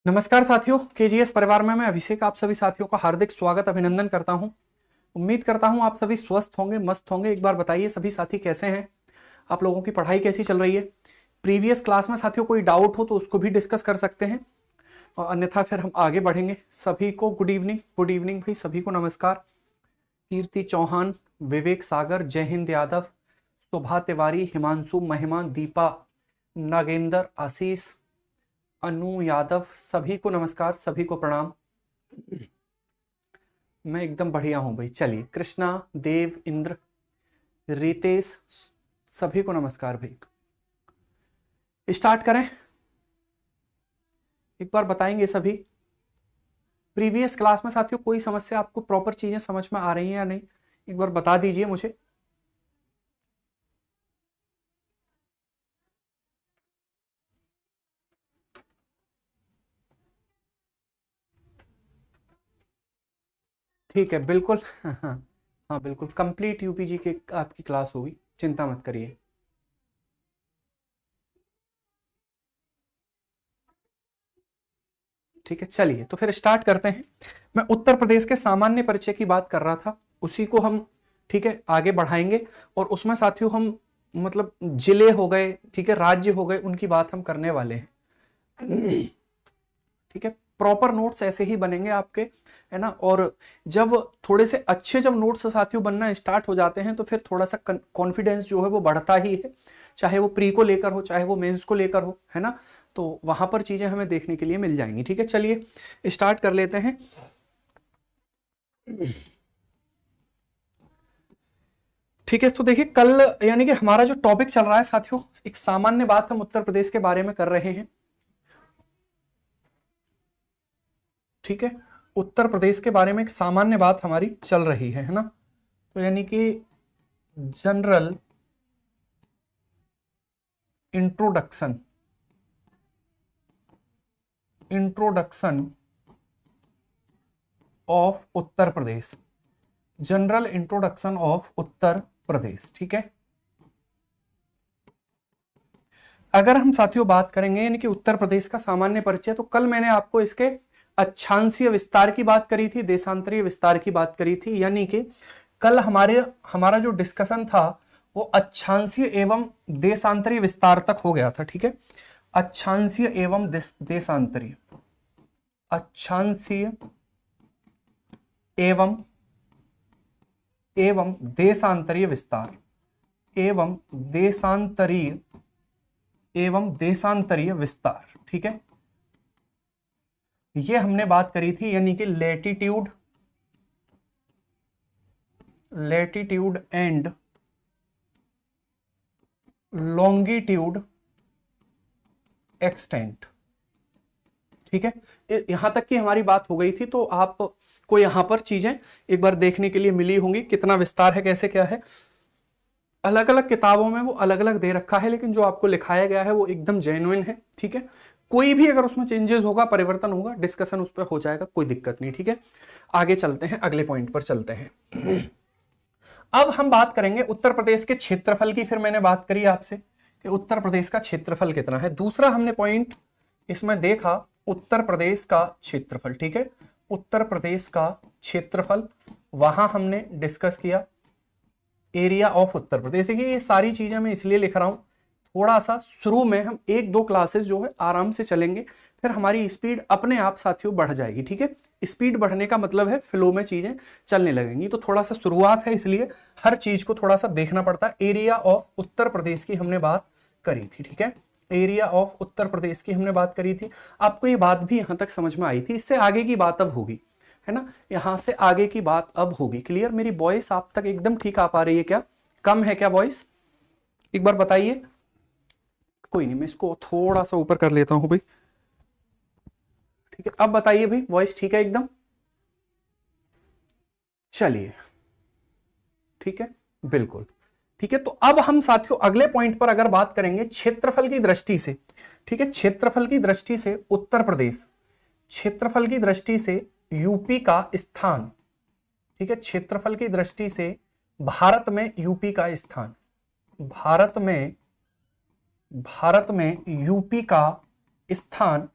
नमस्कार साथियों, केजीएस परिवार में मैं अभिषेक आप सभी साथियों का हार्दिक स्वागत अभिनंदन करता हूं। उम्मीद करता हूं आप सभी स्वस्थ होंगे, मस्त होंगे। एक बार बताइए सभी साथी कैसे हैं, आप लोगों की पढ़ाई कैसी चल रही है। प्रीवियस क्लास में साथियों कोई डाउट हो तो उसको भी डिस्कस कर सकते हैं और अन्यथा फिर हम आगे बढ़ेंगे। सभी को गुड इवनिंग। गुड इवनिंग भाई, सभी को नमस्कार। कीर्ति चौहान, विवेक सागर, जय हिंद यादव, शोभा तिवारी, हिमांशु महिमा, दीपा, नागेंद्र, आशीष, अनु यादव, सभी को नमस्कार, सभी को प्रणाम। मैं एकदम बढ़िया हूं भाई। चलिए, कृष्णा, देव, इंद्र, रितेश, सभी को नमस्कार भाई। स्टार्ट करें। एक बार बताएंगे सभी, प्रीवियस क्लास में साथियों कोई समस्या, आपको प्रॉपर चीजें समझ में आ रही हैं या नहीं, एक बार बता दीजिए मुझे। ठीक है, बिल्कुल। हाँ हाँ हाँ, बिल्कुल कंप्लीट यूपीजी के आपकी क्लास होगी, चिंता मत करिए। ठीक है, चलिए तो फिर स्टार्ट करते हैं। मैं उत्तर प्रदेश के सामान्य परिचय की बात कर रहा था, उसी को हम ठीक है आगे बढ़ाएंगे। और उसमें साथियों हम मतलब जिले हो गए, ठीक है, राज्य हो गए, उनकी बात हम करने वाले हैं। ठीक है, प्रॉपर नोट्स ऐसे ही बनेंगे आपके, है ना। और जब थोड़े से अच्छे जब नोट्स साथियों बनना स्टार्ट हो जाते हैं तो फिर थोड़ा सा कॉन्फिडेंस जो है वो बढ़ता ही है, चाहे वो प्री को लेकर हो, चाहे वो मेंस को लेकर हो, है ना। तो वहां पर चीजें हमें देखने के लिए मिल जाएंगी। ठीक है, चलिए स्टार्ट कर लेते हैं। ठीक है, तो देखिए कल यानी कि हमारा जो टॉपिक चल रहा है साथियों, एक सामान्य बात हम उत्तर प्रदेश के बारे में कर रहे हैं। ठीक है, उत्तर प्रदेश के बारे में एक सामान्य बात हमारी चल रही है ना। तो यानी कि general introduction, introduction of Uttar Pradesh, general introduction of Uttar Pradesh. ठीक है, अगर हम साथियों बात करेंगे यानी कि उत्तर प्रदेश का सामान्य परिचय, तो कल मैंने आपको इसके अक्षांशीय विस्तार की बात करी थी, देशांतरीय विस्तार की बात करी थी। यानी कि कल हमारा जो डिस्कशन था वो अक्षांशीय एवं देशांतरीय विस्तार तक हो गया था। ठीक है, अक्षांशीय एवं देशांतरीय, अक्षांशीय एवं देशांतरीय विस्तार, एवं देशांतरीय विस्तार। ठीक है, ये हमने बात करी थी। यानी कि लैटिट्यूड एंड लॉन्गिट्यूड एक्सटेंट। ठीक है, यहां तक की हमारी बात हो गई थी। तो आपको यहां पर चीजें एक बार देखने के लिए मिली होंगी, कितना विस्तार है, कैसे क्या है। अलग अलग किताबों में वो अलग अलग दे रखा है, लेकिन जो आपको लिखाया गया है वो एकदम जेन्युइन है। ठीक है, कोई भी अगर उसमें चेंजेस होगा, परिवर्तन होगा, डिस्कशन उस पर हो जाएगा, कोई दिक्कत नहीं। ठीक है, आगे चलते हैं, अगले पॉइंट पर चलते हैं। अब हम बात करेंगे उत्तर प्रदेश के क्षेत्रफल की। फिर मैंने बात करी आपसे कि उत्तर प्रदेश का क्षेत्रफल कितना है। दूसरा हमने पॉइंट इसमें देखा उत्तर प्रदेश का क्षेत्रफल। ठीक है, उत्तर प्रदेश का क्षेत्रफल, वहां हमने डिस्कस किया एरिया ऑफ उत्तर प्रदेश। देखिए ये सारी चीजें मैं इसलिए लिख रहा हूं, थोड़ा सा शुरू में हम एक दो क्लासेस जो है आराम से चलेंगे, फिर हमारी स्पीड अपने आप साथियों बढ़ जाएगी। ठीक है, स्पीड बढ़ने का मतलब है फ्लो में चीजें चलने लगेंगी। तो थोड़ा सा शुरुआत है, इसलिए हर चीज को थोड़ा सा देखना पड़ता है। एरिया ऑफ उत्तर प्रदेश की हमने बात करी थी। ठीक है, एरिया ऑफ उत्तर प्रदेश की हमने बात करी थी। आपको ये बात भी यहां तक समझ में आई थी। इससे आगे की बात अब होगी, है ना, यहां से आगे की बात अब होगी। क्लियर? मेरी वॉइस आप तक एकदम ठीक आ पा रही है क्या? कम है क्या वॉइस? एक बार बताइए। कोई नहीं, मैं इसको थोड़ा सा ऊपर कर लेता हूं भाई। ठीक है, अब बताइए भाई, वॉइस ठीक है एकदम? चलिए, ठीक है, बिल्कुल ठीक है। तो अब हम साथियों अगले पॉइंट पर अगर बात करेंगे क्षेत्रफल की दृष्टि से। ठीक है, क्षेत्रफल की दृष्टि से उत्तर प्रदेश, क्षेत्रफल की दृष्टि से यूपी का स्थान। ठीक है, क्षेत्रफल की दृष्टि से भारत में यूपी का स्थान, भारत में यूपी का स्थान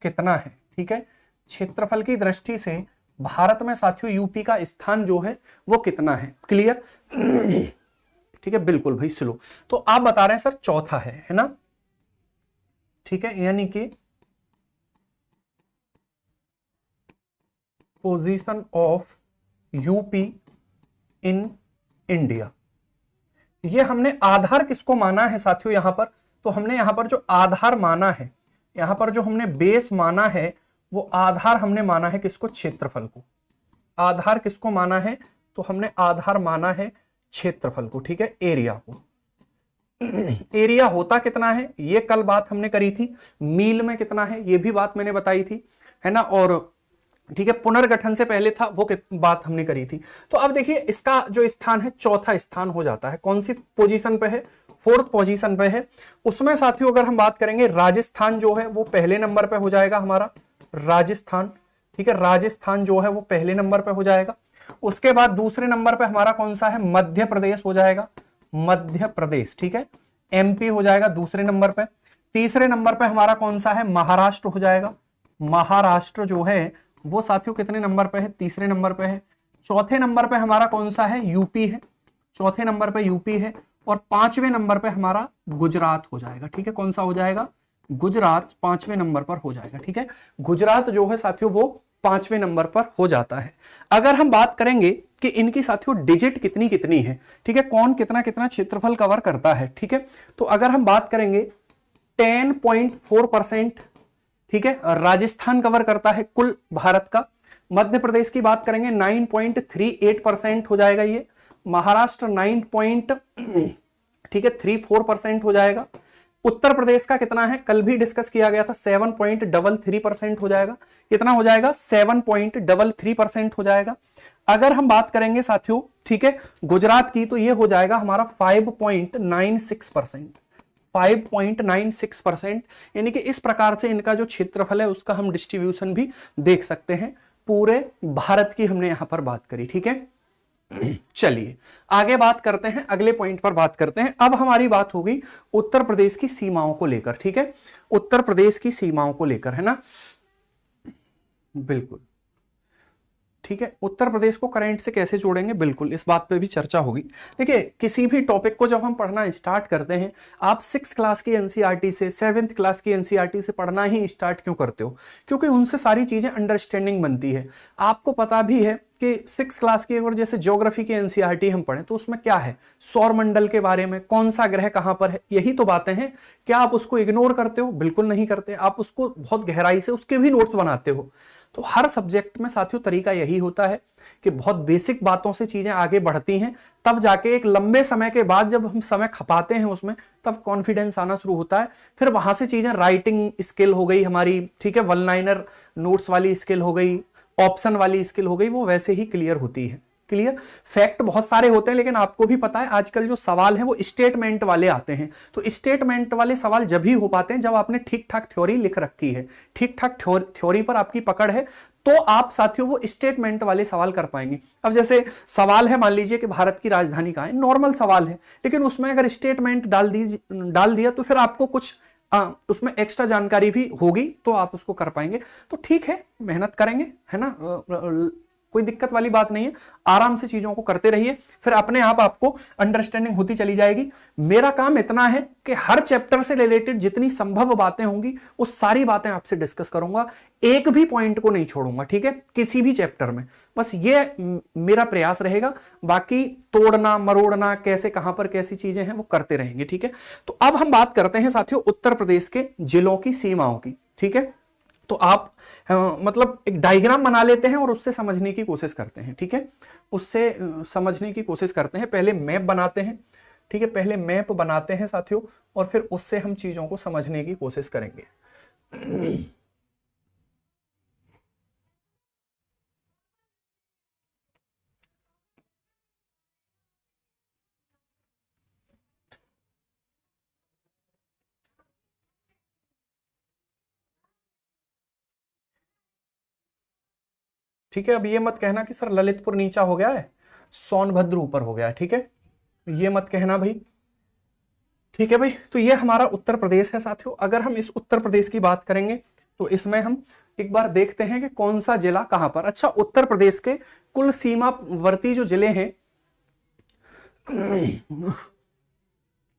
कितना है? ठीक है, क्षेत्रफल की दृष्टि से भारत में साथियों यूपी का स्थान जो है वो कितना है, क्लियर। ठीक है, बिल्कुल भाई स्लो। तो आप बता रहे हैं सर चौथा है ना, ठीक है, यानी कि position of UP in India. ये हमने आधार किसको माना है साथियों यहां पर, तो हमने यहां पर जो आधार माना है, यहां पर जो हमने बेस माना है वो आधार हमने माना है किसको, क्षेत्रफल को। आधार किसको माना है, तो हमने आधार माना है क्षेत्रफल को, ठीक है, एरिया को। एरिया होता कितना है ये कल बात हमने करी थी, मील में कितना है ये भी बात मैंने बताई थी, है ना, और ठीक है पुनर्गठन से पहले था वो बात हमने करी थी। तो अब देखिए इसका जो स्थान है चौथा स्थान हो जाता है, कौन सी पोजीशन पे है, फोर्थ पोजीशन पे है। उसमें साथियों अगर हम बात करेंगे राजस्थान जो है वो पहले नंबर पे हो जाएगा हमारा, राजस्थान, ठीक है, राजस्थान जो है वो पहले नंबर पे हो जाएगा। उसके बाद दूसरे नंबर पे हमारा कौन सा है, मध्य प्रदेश हो जाएगा, मध्य प्रदेश, ठीक है, एमपी हो जाएगा दूसरे नंबर पे। तीसरे नंबर पे हमारा कौन सा है, महाराष्ट्र हो जाएगा, महाराष्ट्र जो है वो साथियों कितने नंबर पे है, तीसरे नंबर पे है। चौथे नंबर पे हमारा कौन सा है, यूपी है, चौथे नंबर पे यूपी है। और पांचवें नंबर पे हमारा गुजरात हो जाएगा, ठीक है, कौन सा हो जाएगा, गुजरात पांचवें नंबर पर हो जाएगा, ठीक है, गुजरात जो है साथियों वो पांचवें नंबर पर हो जाता है। अगर हम बात करेंगे कि इनकी साथियों डिजिट कितनी कितनी है, ठीक है, कौन कितना कितना क्षेत्रफल कवर करता है, ठीक है, तो अगर हम बात करेंगे 10.4%, ठीक है, राजस्थान कवर करता है कुल भारत का। मध्य प्रदेश की बात करेंगे 9.38% हो जाएगा ये, महाराष्ट्र 9.34% हो जाएगा। उत्तर प्रदेश का कितना है, कल भी डिस्कस किया गया था, 7.33% हो जाएगा। कितना हो जाएगा, 7.33% हो जाएगा। अगर हम बात करेंगे साथियों, ठीक है, गुजरात की, तो ये हो जाएगा हमारा 5.96%, 5.96%। यानी कि इस प्रकार से इनका जो क्षेत्रफल है उसका हम डिस्ट्रीब्यूशन भी देख सकते हैं। पूरे भारत की हमने यहां पर बात करी, ठीक है। चलिए आगे बात करते हैं, अगले पॉइंट पर बात करते हैं। अब हमारी बात होगी उत्तर प्रदेश की सीमाओं को लेकर, ठीक है, उत्तर प्रदेश की सीमाओं को लेकर, है ना, बिल्कुल, ठीक है। उत्तर प्रदेश को करंट से कैसे जोड़ेंगे, बिल्कुल इस बात पे भी चर्चा होगी। देखिए किसी भी टॉपिक को जब हम पढ़ना स्टार्ट करते हैं, आप 6th क्लास की एनसीईआरटी से 7th क्लास की एनसीईआरटी से पढ़ना ही स्टार्ट क्यों करते हो, क्योंकि उनसे सारी चीजें अंडरस्टैंडिंग बनती है। आपको पता भी है कि 6th क्लास की अगर जैसे ज्योग्राफी की एनसीईआरटी हम पढ़ें तो उसमें क्या है, सौर मंडल के बारे में, कौन सा ग्रह कहां पर है, यही तो बातें हैं। क्या आप उसको इग्नोर करते हो, बिल्कुल नहीं करते, आप उसको बहुत गहराई से उसके भी नोट्स बनाते हो। तो हर सब्जेक्ट में साथियों तरीका यही होता है कि बहुत बेसिक बातों से चीजें आगे बढ़ती हैं, तब जाके एक लंबे समय के बाद जब हम समय खपाते हैं उसमें, तब कॉन्फिडेंस आना शुरू होता है। फिर वहां से चीजें, राइटिंग स्किल हो गई हमारी, ठीक है, वन लाइनर नोट्स वाली स्किल हो गई, ऑप्शन वाली स्किल हो गई, वो वैसे ही क्लियर होती है। क्लियर, फैक्ट बहुत सारे होते हैं, लेकिन आपको भी पता है आजकल जो सवाल है वो स्टेटमेंट वाले आते हैं। तो स्टेटमेंट वाले सवाल जब ही हो पाते हैं जब आपने ठीक ठाक थ्योरी लिख रखी है, ठीक ठाक थ्योरी पर आपकी पकड़ है, तो आप साथियों वो स्टेटमेंट वाले सवाल कर पाएंगे। अब जैसे सवाल है, मान लीजिए कि भारत की राजधानी कहाँ है, नॉर्मल सवाल है, लेकिन उसमें अगर स्टेटमेंट डाल दिया तो फिर आपको कुछ उसमें एक्स्ट्रा जानकारी भी होगी, तो आप उसको कर पाएंगे। तो ठीक है, मेहनत करेंगे, है ना, कोई दिक्कत वाली बात नहीं है, आराम से चीजों को करते रहिए, फिर अपने आप आपको अंडरस्टैंडिंग होती चली जाएगी। मेरा काम इतना है कि हर चैप्टर से रिलेटेड जितनी संभव बातें होंगी वो सारी बातें आपसे डिस्कस करूंगा, एक भी पॉइंट को नहीं छोड़ूंगा, ठीक है, किसी भी चैप्टर में। बस ये मेरा प्रयास रहेगा, बाकी तोड़ना मरोड़ना, कैसे कहां पर कैसी चीजें हैं वो करते रहेंगे, ठीक है। तो अब हम बात करते हैं साथियों उत्तर प्रदेश के जिलों की सीमाओं की, ठीक है। तो आप मतलब एक डायग्राम बना लेते हैं और उससे समझने की कोशिश करते हैं, ठीक है, उससे समझने की कोशिश करते हैं। पहले मैप बनाते हैं, ठीक है, पहले मैप बनाते हैं साथियों, और फिर उससे हम चीजों को समझने की कोशिश करेंगे। ठीक है, अब ये मत कहना कि सर ललितपुर नीचा हो गया है, सोनभद्र ऊपर हो गया है, ठीक है, ये मत कहना भाई, ठीक है भाई। तो ये हमारा उत्तर प्रदेश है साथियों। अगर हम इस उत्तर प्रदेश की बात करेंगे तो इसमें हम एक बार देखते हैं कि कौन सा जिला कहां पर। अच्छा, उत्तर प्रदेश के कुल सीमावर्ती जो जिले हैं,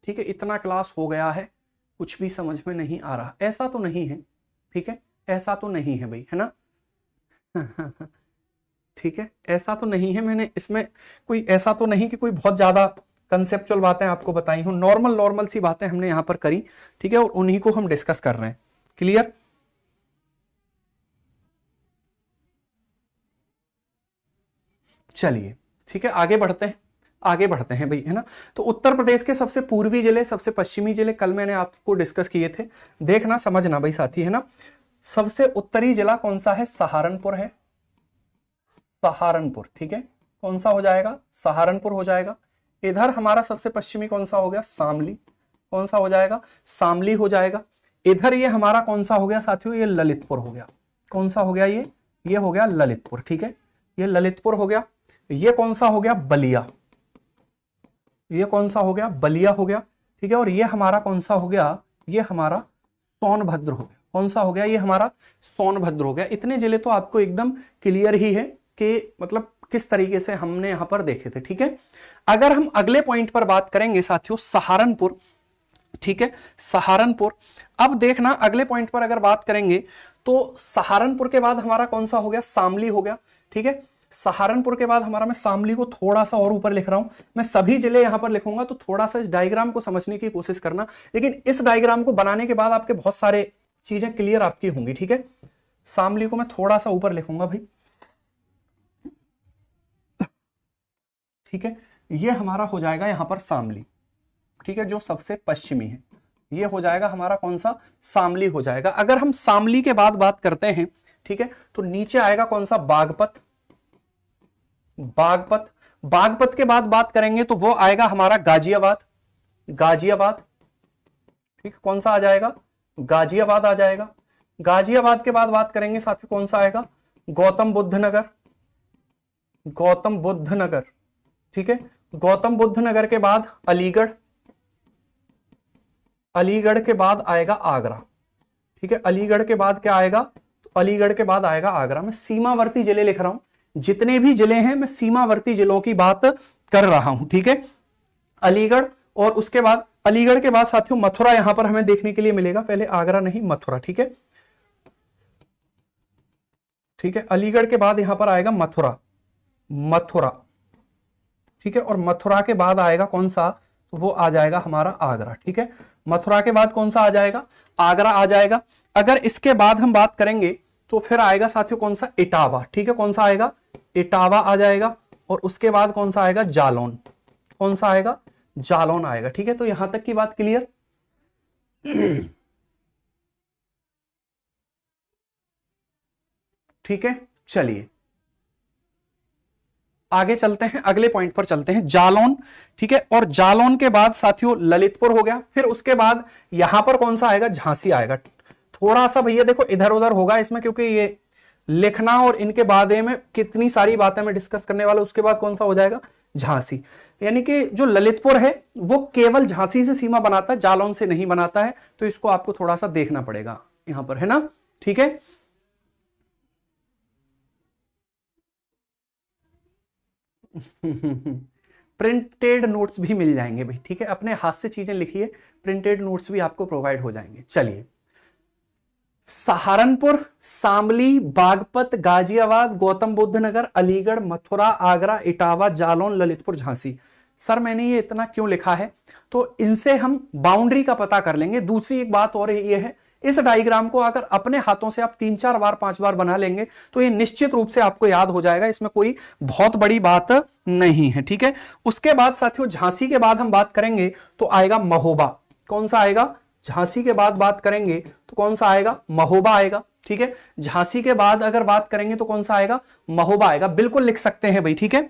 ठीक है, इतना क्लास हो गया है, कुछ भी समझ में नहीं आ रहा, ऐसा तो नहीं है, ठीक है, ऐसा तो नहीं है भाई, है ना। ठीक है, ऐसा तो नहीं है, मैंने इसमें कोई ऐसा तो नहीं कि कोई बहुत ज्यादा कंसेप्चुअल बातें आपको बताई हूं, नॉर्मल नॉर्मल सी बातें हमने यहां पर करी, ठीक है, और उन्हीं को हम डिस्कस कर रहे हैं। क्लियर? चलिए, ठीक है, आगे बढ़ते हैं, आगे बढ़ते हैं भाई, है ना। तो उत्तर प्रदेश के सबसे पूर्वी जिले, सबसे पश्चिमी जिले कल मैंने आपको डिस्कस किए थे, देखना समझना भाई साथी, है ना। सबसे उत्तरी जिला कौन सा है? सहारनपुर है, सहारनपुर, ठीक है, कौन सा हो जाएगा? सहारनपुर हो जाएगा। इधर हमारा सबसे पश्चिमी कौन सा हो गया? शामली, कौन सा हो जाएगा? शामली हो जाएगा। इधर ये हमारा कौन सा हो गया साथियों? ये ललितपुर हो गया। कौन सा हो गया? ये हो गया ललितपुर, ठीक है, ये ललितपुर हो गया। ये कौन सा हो गया? बलिया, ये कौन सा हो गया? बलिया हो गया, ठीक है। और ये हमारा कौन सा हो गया? ये हमारा सोनभद्र हो गया। कौन सा हो गया? ये हमारा सोनभद्र हो गया। इतने जिले तो आपको एकदम क्लियर ही है कि मतलब किस तरीके से हमने यहां पर देखे थे, ठीक है। अगर हम अगले पॉइंट पर बात करेंगे साथियों, सहारनपुर, ठीक है, सहारनपुर। अब देखना अगले पॉइंट पर अगर बात करेंगे तो सहारनपुर के बाद हमारा कौन सा हो गया? शामली हो गया, ठीक है। सहारनपुर के बाद हमारा, मैं शामली को थोड़ा सा और ऊपर लिख रहा हूं, मैं सभी जिले यहां पर लिखूंगा तो थोड़ा सा इस डायग्राम को समझने की कोशिश करना, लेकिन इस डायग्राम को बनाने के बाद आपके बहुत सारे चीजें क्लियर आपकी होंगी, ठीक है। शामली को मैं थोड़ा सा ऊपर लिखूंगा भाई, ठीक है, ये हमारा हो जाएगा यहां पर शामली, ठीक है, जो सबसे पश्चिमी है, ये हो जाएगा हमारा कौन सा? शामली हो जाएगा। अगर हम शामली के बाद बात करते हैं, ठीक है, तो नीचे आएगा कौन सा? बागपत, बागपत। बागपत के बाद बात करेंगे तो वो आएगा हमारा गाजियाबाद, गाजियाबाद, ठीक, कौन सा आ जाएगा? गाजियाबाद आ जाएगा। गाजियाबाद के बाद बात करेंगे साथियों, कौन सा आएगा? गौतम बुद्ध नगर, गौतम बुद्ध नगर, ठीक है। गौतम बुद्ध नगर के बाद अलीगढ़, अलीगढ़ के बाद आएगा आगरा, ठीक है। अलीगढ़ के बाद क्या आएगा? तो अलीगढ़ के बाद आएगा आगरा। मैं सीमावर्ती जिले लिख रहा हूं, जितने भी जिले हैं मैं सीमावर्ती जिलों की बात कर रहा हूं, ठीक है। अलीगढ़, और उसके बाद अलीगढ़ के बाद साथियों मथुरा यहां पर हमें देखने के लिए मिलेगा, पहले आगरा नहीं, मथुरा, ठीक है, ठीक है। अलीगढ़ के बाद यहां पर आएगा मथुरा, मथुरा, ठीक है। और मथुरा के बाद आएगा कौन सा? तो वो आ जाएगा हमारा आगरा, ठीक है। मथुरा के बाद कौन सा आ जाएगा? आगरा आ जाएगा। अगर इसके बाद हम बात करेंगे तो फिर आएगा साथियों कौन सा? इटावा, ठीक है, कौन सा आएगा? इटावा आ जाएगा। और उसके बाद कौन सा आएगा? जालौन, कौन सा आएगा? जालौन आएगा, ठीक है। तो यहां तक की बात क्लियर? ठीक है, चलिए आगे चलते हैं, अगले पॉइंट पर चलते हैं, जालौन, ठीक है। और जालौन के बाद साथियों ललितपुर हो गया। फिर उसके बाद यहां पर कौन सा आएगा? झांसी आएगा। थोड़ा सा भैया देखो इधर उधर होगा इसमें, क्योंकि ये लिखना और इनके बारे में कितनी सारी बातें मैं डिस्कस करने वाला, उसके बाद कौन सा हो जाएगा? झांसी। यानी कि जो ललितपुर है वो केवल झांसी से सीमा बनाता है, जालौन से नहीं बनाता है, तो इसको आपको थोड़ा सा देखना पड़ेगा यहां पर, है ना, ठीक है। प्रिंटेड नोट्स भी मिल जाएंगे भाई, ठीक है, अपने हाथ से चीजें लिखिए, प्रिंटेड नोट्स भी आपको प्रोवाइड हो जाएंगे। चलिए, सहारनपुर, शामली, बागपत, गाजियाबाद, गौतम बुद्ध नगर, अलीगढ़, मथुरा, आगरा, इटावा, जालौन, ललितपुर, झांसी। सर मैंने ये इतना क्यों लिखा है? तो इनसे हम बाउंड्री का पता कर लेंगे। दूसरी एक बात और ये है, इस डायग्राम को अगर अपने हाथों से आप 3-4 बार 5 बार बना लेंगे तो ये निश्चित रूप से आपको याद हो जाएगा, इसमें कोई बहुत बड़ी बात नहीं है, ठीक है। उसके बाद साथियों झांसी के बाद हम बात करेंगे तो आएगा महोबा। कौन सा आएगा? झांसी के बाद बात करेंगे तो कौन सा आएगा? महोबा आएगा, ठीक है। झांसी के बाद अगर बात करेंगे तो कौन सा आएगा? महोबा आएगा, बिल्कुल लिख सकते हैं भाई, ठीक है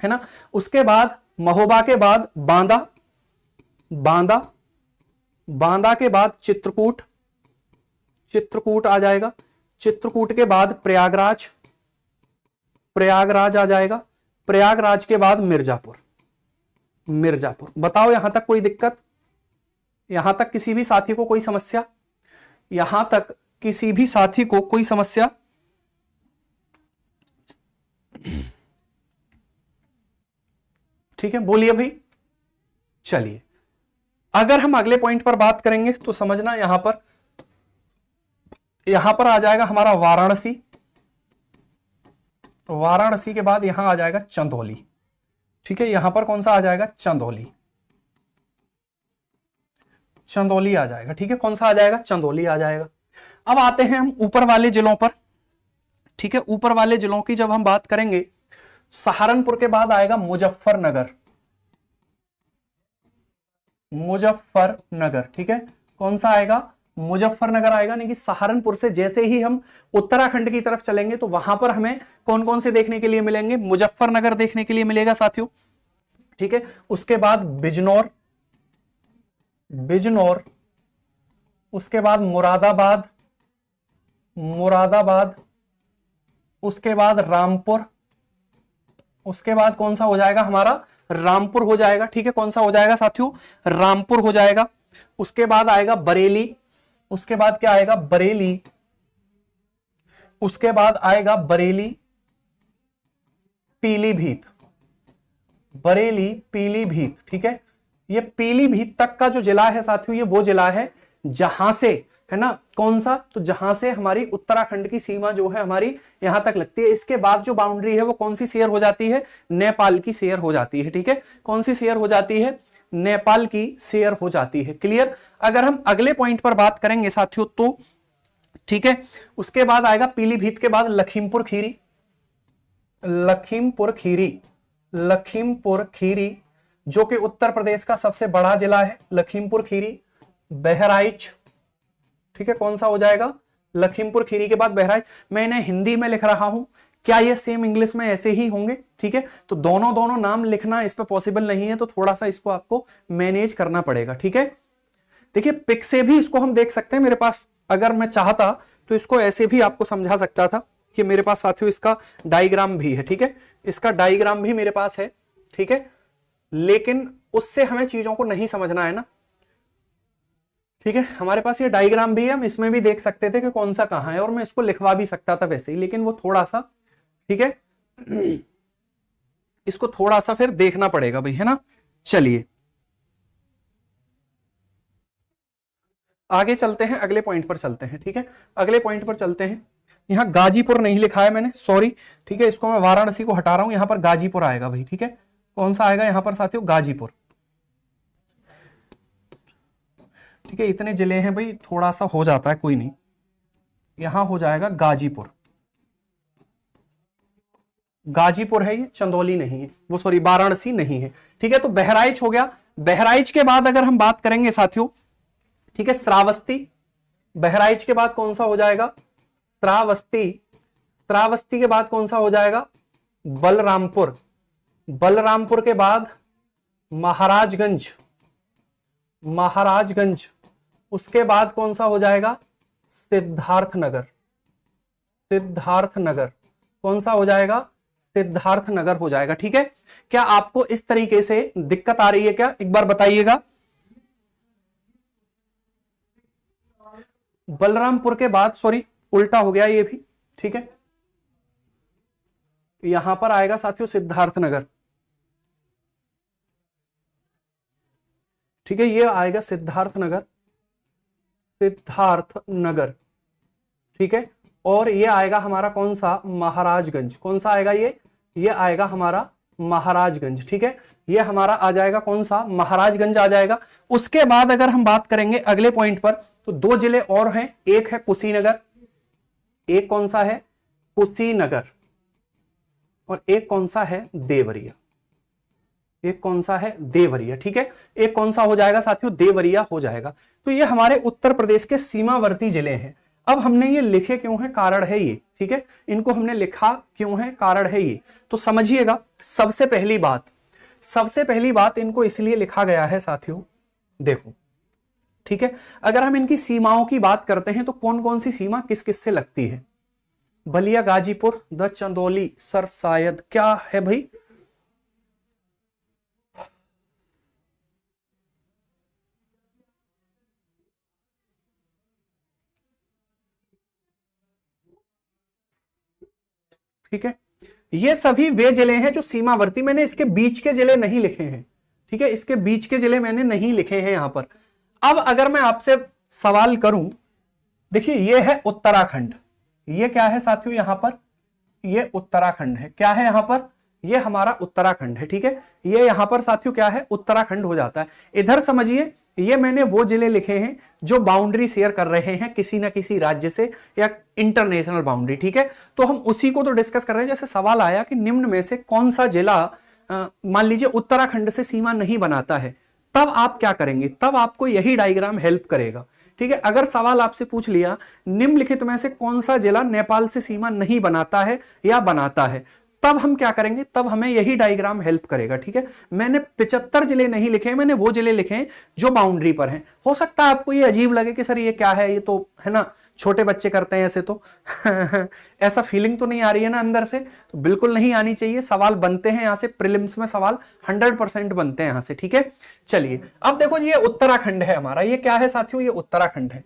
ना। उसके बाद महोबा के बाद बांदा, बांदा, बांदा के बाद चित्रकूट, चित्रकूट आ जाएगा। चित्रकूट के बाद प्रयागराज, प्रयागराज आ जाएगा। प्रयागराज के बाद मिर्जापुर, मिर्जापुर। बताओ यहां तक कोई दिक्कत? यहां तक किसी भी साथी को कोई समस्या? यहां तक किसी भी साथी को कोई समस्या ठीक है, बोलिए भाई। चलिए, अगर हम अगले पॉइंट पर बात करेंगे तो समझना, यहां पर आ जाएगा हमारा वाराणसी। वाराणसी के बाद यहां आ जाएगा चंदौली। ठीक है, यहां पर कौन सा आ जाएगा? चंदौली। चंदौली आ जाएगा। ठीक है, कौन सा आ जाएगा? चंदौली आ जाएगा। अब आते हैं हम ऊपर वाले जिलों पर। ठीक है, ऊपर वाले जिलों की जब हम बात करेंगे, सहारनपुर के बाद आएगा मुजफ्फरनगर। मुजफ्फरनगर, ठीक है, कौन सा आएगा? मुजफ्फरनगर आएगा। यानी कि सहारनपुर से जैसे ही हम उत्तराखंड की तरफ चलेंगे तो वहां पर हमें कौन कौन से देखने के लिए मिलेंगे? मुजफ्फरनगर देखने के लिए मिलेगा साथियों। ठीक है, उसके बाद बिजनौर, बिजनौर, उसके बाद मुरादाबाद, मुरादाबाद, उसके बाद रामपुर, उसके बाद कौन सा हो जाएगा हमारा? रामपुर हो जाएगा। ठीक है, कौन सा हो जाएगा साथियों? रामपुर हो जाएगा। उसके बाद आएगा बरेली, उसके बाद क्या आएगा? बरेली, उसके बाद आएगा बरेली पीलीभीत, बरेली पीलीभीत। ठीक है, ये पीलीभीत तक का जो जिला है साथियों, ये वो जिला है जहां से, है ना, कौन सा? तो जहां से हमारी उत्तराखंड की सीमा जो है हमारी यहां तक लगती है। इसके बाद जो बाउंड्री है वो कौन सी शेयर हो जाती है? नेपाल की शेयर हो जाती है। ठीक है, कौन सी शेयर हो जाती है? नेपाल की शेयर हो जाती है। क्लियर? अगर हम अगले पॉइंट पर बात करेंगे साथियों तो ठीक है, उसके बाद आएगा पीलीभीत के बाद लखीमपुर खीरी, लखीमपुर खीरी, लखीमपुर खीरी जो कि उत्तर प्रदेश का सबसे बड़ा जिला है, लखीमपुर खीरी। बहराइच, ठीक है, कौन सा हो जाएगा? लखीमपुर खीरी के बाद बहराइच। मैं इन्हें हिंदी में लिख रहा हूं, क्या ये सेम इंग्लिश में ऐसे ही होंगे? ठीक है, तो दोनों दोनों नाम लिखना इस पे पॉसिबल नहीं है, तो थोड़ा सा इसको आपको मैनेज करना पड़ेगा। ठीक है, देखिए पिक से भी इसको हम देख सकते हैं। मेरे पास अगर मैं चाहता तो इसको ऐसे भी आपको समझा सकता था कि मेरे पास साथियों इसका डायग्राम भी है। ठीक है, इसका डायग्राम भी मेरे पास है। ठीक है, लेकिन उससे हमें चीजों को नहीं समझना है ना। ठीक है, हमारे पास ये डायग्राम भी है, हम इसमें भी देख सकते थे कि कौन सा कहां है, और मैं इसको लिखवा भी सकता था वैसे ही, लेकिन वो थोड़ा सा, ठीक है, इसको थोड़ा सा फिर देखना पड़ेगा भाई, है ना। चलिए आगे चलते हैं, अगले पॉइंट पर चलते हैं। ठीक है, अगले पॉइंट पर चलते हैं। यहां गाजीपुर नहीं लिखा है मैंने, सॉरी। ठीक है, इसको मैं वाराणसी को हटा रहा हूं, यहां पर गाजीपुर आएगा भाई। ठीक है, कौन सा आएगा यहां पर साथियों? गाजीपुर। ठीक है, इतने जिले हैं भाई, थोड़ा सा हो जाता है, कोई नहीं। यहां हो जाएगा गाजीपुर। गाजीपुर है ये, चंदौली नहीं है, वो सॉरी वाराणसी नहीं है। ठीक है, तो बहराइच हो गया। बहराइच के बाद अगर हम बात करेंगे साथियों, ठीक है, श्रावस्ती। बहराइच के बाद कौन सा हो जाएगा? श्रावस्ती। श्रावस्ती के बाद कौन सा हो जाएगा? बलरामपुर। बलरामपुर के बाद महाराजगंज। महाराजगंज, उसके बाद कौन सा हो जाएगा? सिद्धार्थनगर। सिद्धार्थनगर, कौन सा हो जाएगा? सिद्धार्थनगर हो जाएगा। ठीक है, क्या आपको इस तरीके से दिक्कत आ रही है क्या? एक बार बताइएगा। बलरामपुर के बाद, सॉरी उल्टा हो गया ये भी। ठीक है, यहां पर आएगा साथियों सिद्धार्थनगर। ठीक है, ये आएगा सिद्धार्थनगर, सिद्धार्थनगर। ठीक है, और ये आएगा हमारा कौन सा? महाराजगंज। कौन सा आएगा ये आएगा हमारा महाराजगंज। ठीक है, ये हमारा आ जाएगा कौन सा? महाराजगंज आ जाएगा। उसके बाद अगर हम बात करेंगे अगले पॉइंट पर, तो दो जिले और हैं, एक है कुशीनगर, एक कौन सा है? कुशीनगर, और एक कौन सा है? देवरिया। एक कौन सा है? देवरिया। ठीक है, एक कौन सा हो जाएगा साथियों? देवरिया हो जाएगा। तो ये हमारे उत्तर प्रदेश के सीमावर्ती जिले हैं। अब हमने ये लिखे क्यों है? कारण है ये। ठीक है, इनको हमने लिखा क्यों है? कारण है ये। तो समझिएगा, सबसे पहली बात इनको इसलिए लिखा गया है साथियों, देखो, ठीक है, अगर हम इनकी सीमाओं की बात करते हैं तो कौन कौन सी सीमा किस किस से लगती है? बलिया, गाजीपुर, द चंदौली, सर शायद क्या है भाई? ठीक है, ये सभी वे जिले हैं जो सीमावर्ती, मैंने इसके बीच के जिले नहीं लिखे हैं, ठीक है, इसके बीच के जिले मैंने नहीं लिखे हैं यहां पर। अब अगर मैं आपसे सवाल करूं, देखिए ये है उत्तराखंड, ये क्या है साथियों यहां पर, ये उत्तराखंड है, क्या है यहां पर, ये हमारा उत्तराखंड है, ठीक है, ये यहां पर साथियों क्या है, उत्तराखंड हो जाता है। इधर समझिए, ये मैंने वो जिले लिखे हैं जो बाउंड्री शेयर कर रहे हैं किसी ना किसी राज्य से या इंटरनेशनल बाउंड्री, ठीक है, तो हम उसी को तो डिस्कस कर रहे हैं। जैसे सवाल आया कि निम्न में से कौन सा जिला मान लीजिए उत्तराखंड से सीमा नहीं बनाता है, तब आप क्या करेंगे, तब आपको यही डायग्राम हेल्प करेगा, ठीक है। अगर सवाल आपसे पूछ लिया निम्नलिखित में से कौन सा जिला नेपाल से सीमा नहीं बनाता है या बनाता है, तब हम क्या करेंगे, तब हमें यही डायग्राम हेल्प करेगा, ठीक है। मैंने 75 जिले नहीं लिखे हैं, मैंने वो जिले लिखे हैं जो बाउंड्री पर हैं। हो सकता है आपको ये अजीब लगे कि सर ये क्या है, ये तो है ना छोटे बच्चे करते हैं ऐसे तो ऐसा फीलिंग तो नहीं आ रही है ना अंदर से, तो बिल्कुल नहीं आनी चाहिए। सवाल बनते हैं यहां से, प्रीलिम्स में सवाल 100% बनते हैं यहां से, ठीक है। चलिए अब देखो जी, ये उत्तराखंड है हमारा, ये क्या है साथियों, ये उत्तराखंड है।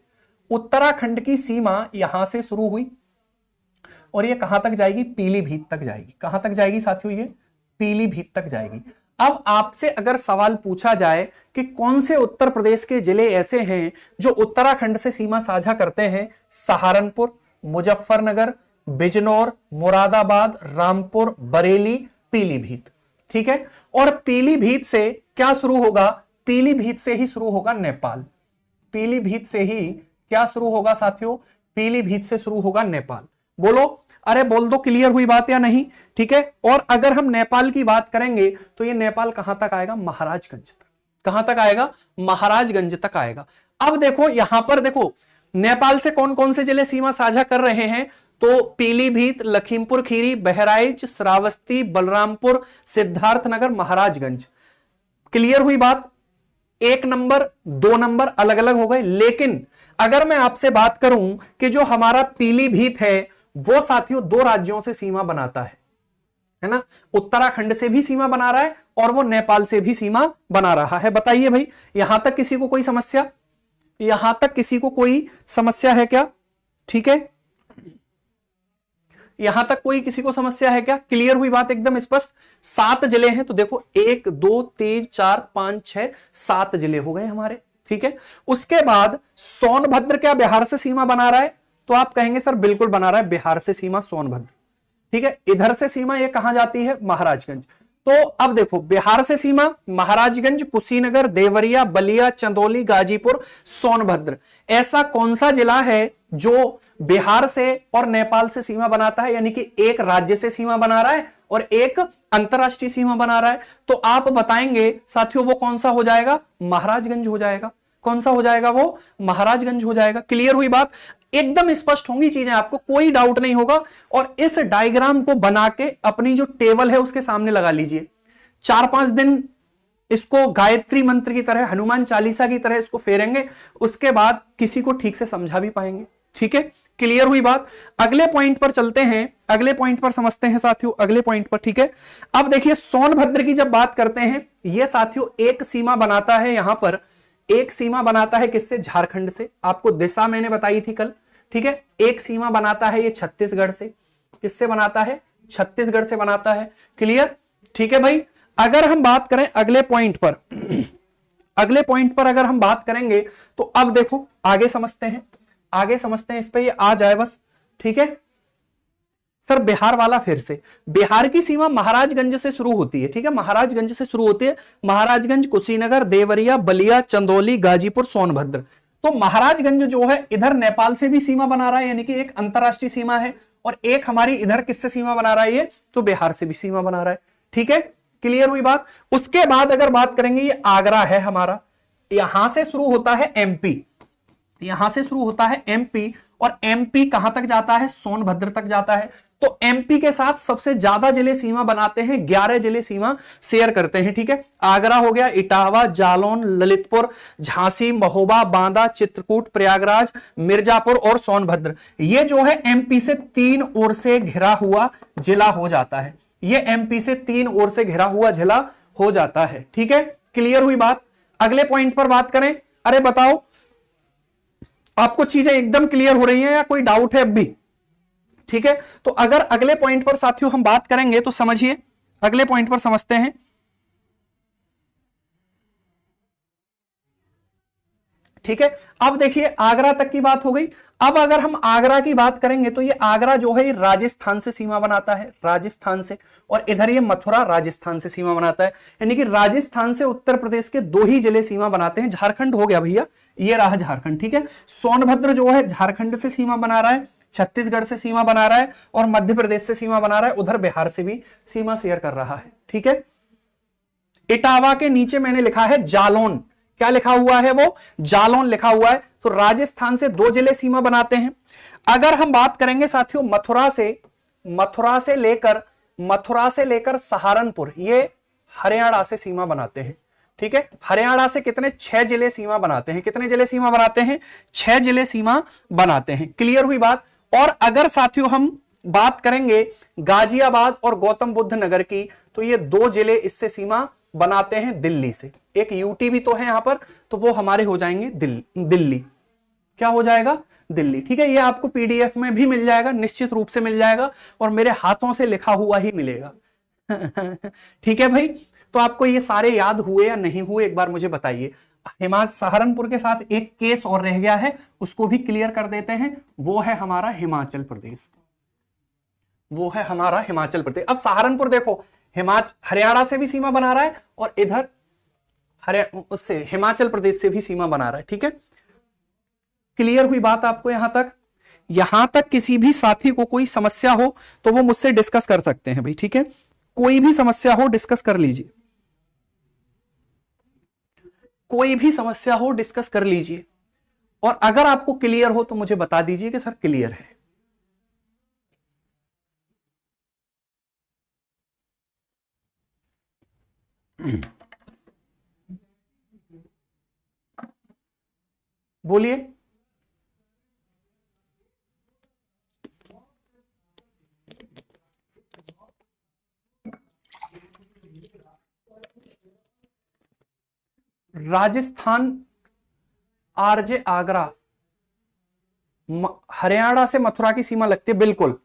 उत्तराखंड की सीमा यहां से शुरू हुई और ये कहां तक जाएगी, पीलीभीत तक जाएगी। कहां तक जाएगी साथियों, ये पीलीभीत तक जाएगी। अब आपसे अगर सवाल पूछा जाए कि कौन से उत्तर प्रदेश के जिले ऐसे हैं जो उत्तराखंड से सीमा साझा करते हैं, सहारनपुर, मुजफ्फरनगर, बिजनौर, मुरादाबाद, रामपुर, बरेली, पीलीभीत, ठीक है। और पीलीभीत से क्या शुरू होगा, पीलीभीत से ही शुरू होगा नेपाल। पीलीभीत से ही क्या शुरू होगा साथियों, पीलीभीत से शुरू होगा नेपाल। बोलो, अरे बोल दो, क्लियर हुई बात या नहीं, ठीक है। और अगर हम नेपाल की बात करेंगे तो ये नेपाल कहां तक आएगा, महाराजगंज तक। कहां तक आएगा, महाराजगंज तक आएगा। अब देखो यहां पर देखो नेपाल से कौन कौन से जिले सीमा साझा कर रहे हैं, तो पीलीभीत, लखीमपुर खीरी, बहराइच, श्रावस्ती, बलरामपुर, सिद्धार्थनगर, महाराजगंज। क्लियर हुई बात, 1 नंबर 2 नंबर अलग अलग हो गए। लेकिन अगर मैं आपसे बात करूं कि जो हमारा पीलीभीत है वो साथियों 2 राज्यों से सीमा बनाता है ना, उत्तराखंड से भी सीमा बना रहा है और वो नेपाल से भी सीमा बना रहा है। बताइए भाई, यहां तक किसी को कोई समस्या, यहां तक किसी को कोई समस्या है क्या, ठीक है, यहां तक कोई किसी को समस्या है क्या, क्लियर हुई बात एकदम स्पष्ट। 7 जिले हैं, तो देखो 1 2 3 4 5 6 7 जिले हो गए हमारे, ठीक है। उसके बाद सोनभद्र क्या बिहार से सीमा बना रहा है, तो आप कहेंगे सर बिल्कुल बना रहा है बिहार से सीमा सोनभद्र, ठीक है। इधर से सीमा ये कहां जाती है, महाराजगंज। तो अब देखो बिहार से सीमा महाराजगंज, कुशीनगर, देवरिया, बलिया, चंदौली, गाजीपुर, सोनभद्र। ऐसा कौन सा जिला है जो बिहार से और नेपाल से सीमा बनाता है, यानी कि एक राज्य से सीमा बना रहा है और एक अंतरराष्ट्रीय सीमा बना रहा है। तो आप बताएंगे साथियों वो कौन सा हो जाएगा, महाराजगंज हो जाएगा। कौन सा हो जाएगा, वो महाराजगंज हो जाएगा। क्लियर हुई बात, एकदम स्पष्ट होंगी चीजें, आपको कोई डाउट नहीं होगा। और इस डायग्राम को बना के अपनी जो टेबल है उसके सामने लगा लीजिए। 4-5 दिन इसको गायत्री मंत्र की तरह, हनुमान चालीसा की तरह इसको फेरेंगे, उसके बाद किसी को ठीक से समझा भी पाएंगे, ठीक है। क्लियर हुई बात, अगले पॉइंट पर चलते हैं, अगले पॉइंट पर समझते हैं साथियों, अगले पॉइंट पर, ठीक है। अब देखिए सोनभद्र की जब बात करते हैं, यह साथियों एक सीमा बनाता है, यहां पर एक सीमा बनाता है किससे, झारखंड से। आपको दिशा मैंने बताई थी कल, ठीक है। एक सीमा बनाता है ये छत्तीसगढ़ से, किससे बनाता है, छत्तीसगढ़ से बनाता है। क्लियर, ठीक है भाई। अगर हम बात करें अगले पॉइंट पर, अगले पॉइंट पर अगर हम बात करेंगे तो अब देखो आगे समझते हैं, आगे समझते हैं, इस पे ये आ जाए बस, ठीक है। सर बिहार वाला फिर से, बिहार की सीमा महाराजगंज से शुरू होती है, ठीक है, महाराजगंज से शुरू होती है। महाराजगंज, कुशीनगर, देवरिया, बलिया, चंदौली, गाजीपुर, सोनभद्र। तो महाराजगंज जो है इधर नेपाल से भी सीमा बना रहा है, यानी कि एक अंतरराष्ट्रीय सीमा है, और एक हमारी इधर किससे सीमा बना रहा है, ये तो बिहार से भी सीमा बना रहा है, ठीक है। क्लियर हुई बात। उसके बाद अगर बात करेंगे, ये आगरा है हमारा, यहां से शुरू होता है एमपी, यहां से शुरू होता है एमपी, और एमपी कहां तक जाता है, सोनभद्र तक जाता है। तो एमपी के साथ सबसे ज्यादा जिले सीमा बनाते हैं, 11 जिले सीमा शेयर करते हैं, ठीक है। आगरा हो गया, इटावा, जालौन, ललितपुर, झांसी, महोबा, बांदा, चित्रकूट, प्रयागराज, मिर्जापुर और सोनभद्र। ये जो है एमपी से 3 ओर से घिरा हुआ जिला हो जाता है, ये एमपी से 3 ओर से घिरा हुआ जिला हो जाता है, ठीक है। क्लियर हुई बात। अगले पॉइंट पर बात करें, अरे बताओ आपको चीजें एकदम क्लियर हो रही हैं या कोई डाउट है अब भी, ठीक है, तो अगर अगले पॉइंट पर साथियों हम बात करेंगे तो समझिए, अगले पॉइंट पर समझते हैं। ठीक है, अब देखिए आगरा तक की बात हो गई। अब अगर हम आगरा की बात करेंगे तो ये आगरा जो है राजस्थान से सीमा बनाता है, राजस्थान से, और इधर ये मथुरा राजस्थान से सीमा बनाता है। यानी कि राजस्थान से उत्तर प्रदेश के 2 ही जिले सीमा बनाते हैं। झारखंड हो गया भैया, ये रहा झारखंड। ठीक है, सोनभद्र जो है झारखंड से सीमा बना रहा है, छत्तीसगढ़ से सीमा बना रहा है, और मध्य प्रदेश से सीमा बना रहा है, उधर बिहार से भी सीमा शेयर कर रहा है। ठीक है, इटावा के नीचे मैंने लिखा है जालौन, क्या लिखा हुआ है वो, जालौन लिखा हुआ है। तो राजस्थान से 2 जिले सीमा बनाते हैं। अगर हम बात करेंगे साथियों मथुरा से लेकर सहारनपुर, ये हरियाणा से सीमा बनाते हैं। ठीक है, हरियाणा से कितने, 6 जिले सीमा बनाते हैं। कितने जिले सीमा बनाते हैं, 6 जिले सीमा बनाते हैं। क्लियर हुई बात। और अगर साथियों हम बात करेंगे गाजियाबाद और गौतम बुद्ध नगर की, तो ये 2 जिले इससे सीमा बनाते हैं दिल्ली से। एक यूटी भी तो है यहां पर, तो वो हमारे हो जाएंगे दिल्ली। क्या हो जाएगा, दिल्ली। ठीक है, ये आपको पीडीएफ में भी मिल जाएगा, निश्चित रूप से मिल जाएगा, और मेरे हाथों से लिखा हुआ ही मिलेगा। ठीक है भाई, तो आपको ये सारे याद हुए या नहीं हुए एक बार मुझे बताइए। सहारनपुर के साथ एक केस और रह गया है, उसको भी क्लियर कर देते हैं। वो है हमारा हिमाचल प्रदेश, वो है हमारा हिमाचल प्रदेश। अब सहारनपुर देखो, हरियाणा से भी सीमा बना रहा है, और इधर उससे हिमाचल प्रदेश से भी सीमा बना रहा है। ठीक है, क्लियर हुई बात आपको यहां तक। यहां तक किसी भी साथी को कोई समस्या हो तो वो मुझसे डिस्कस कर सकते हैं भाई। ठीक है, कोई भी समस्या हो डिस्कस कर लीजिए, कोई भी समस्या हो डिस्कस कर लीजिए। और अगर आपको क्लियर हो तो मुझे बता दीजिए कि सर क्लियर है। बोलिए। राजस्थान आरजे आगरा, हरियाणा से मथुरा की सीमा लगती है, बिल्कुल।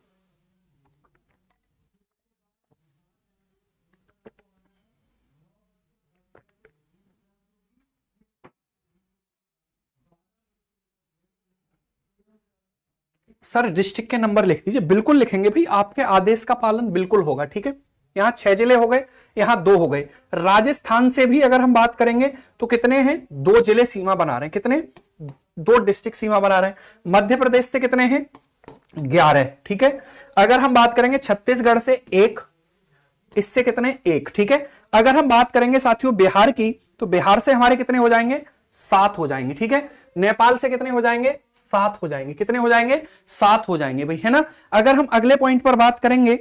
सर डिस्ट्रिक्ट के नंबर लिख दीजिए, बिल्कुल लिखेंगे भाई, आपके आदेश का पालन बिल्कुल होगा। ठीक है, यहां 6 जिले हो गए, यहां 2 हो गए। राजस्थान से भी अगर हम बात करेंगे तो कितने हैं, 2 जिले सीमा बना रहे हैं। कितने, 2 डिस्ट्रिक्ट सीमा बना रहे हैं। मध्य प्रदेश से कितने हैं, 11। ठीक है, अगर हम बात करेंगे छत्तीसगढ़ से 1, इससे कितने, 1। ठीक है, अगर हम बात करेंगे साथियों बिहार की, तो बिहार से हमारे कितने हो जाएंगे, 7 हो जाएंगे। ठीक है, नेपाल से कितने हो जाएंगे, 7 हो जाएंगे। कितने हो जाएंगे, 7 हो जाएंगे भाई, है ना। अगर हम अगले पॉइंट पर बात करेंगे,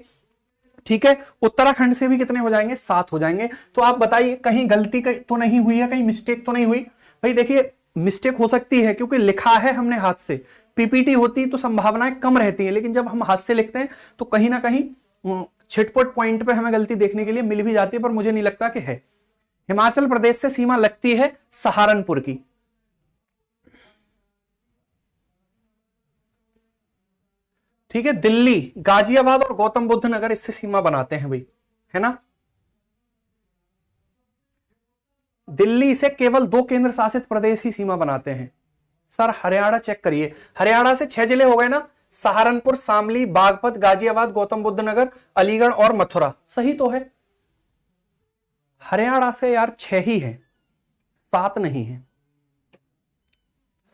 ठीक है, उत्तराखंड से भी कितने हो जाएंगे, 7 हो जाएंगे। तो आप बताइए कहीं गलती तो नहीं हुई है, कहीं मिस्टेक तो नहीं हुई भाई। देखिए मिस्टेक हो सकती है क्योंकि लिखा है हमने हाथ से, पीपीटी होती तो संभावनाएं कम रहती है, लेकिन जब हम हाथ से लिखते हैं तो कहीं ना कहीं छिटपुट पॉइंट पे हमें गलती देखने के लिए मिल भी जाती है, पर मुझे नहीं लगता कि है। हिमाचल प्रदेश से सीमा लगती है सहारनपुर की। ठीक है, दिल्ली, गाजियाबाद और गौतम बुद्ध नगर इससे सीमा बनाते हैं भाई, है ना। दिल्ली से केवल 2 केंद्र शासित प्रदेश ही सीमा बनाते हैं। सर हरियाणा चेक करिए, हरियाणा से 6 जिले हो गए ना, सहारनपुर, शामली, बागपत, गाजियाबाद, गौतम बुद्ध नगर, अलीगढ़ और मथुरा। सही तो है। हरियाणा से यार 6 ही है, 7 नहीं है।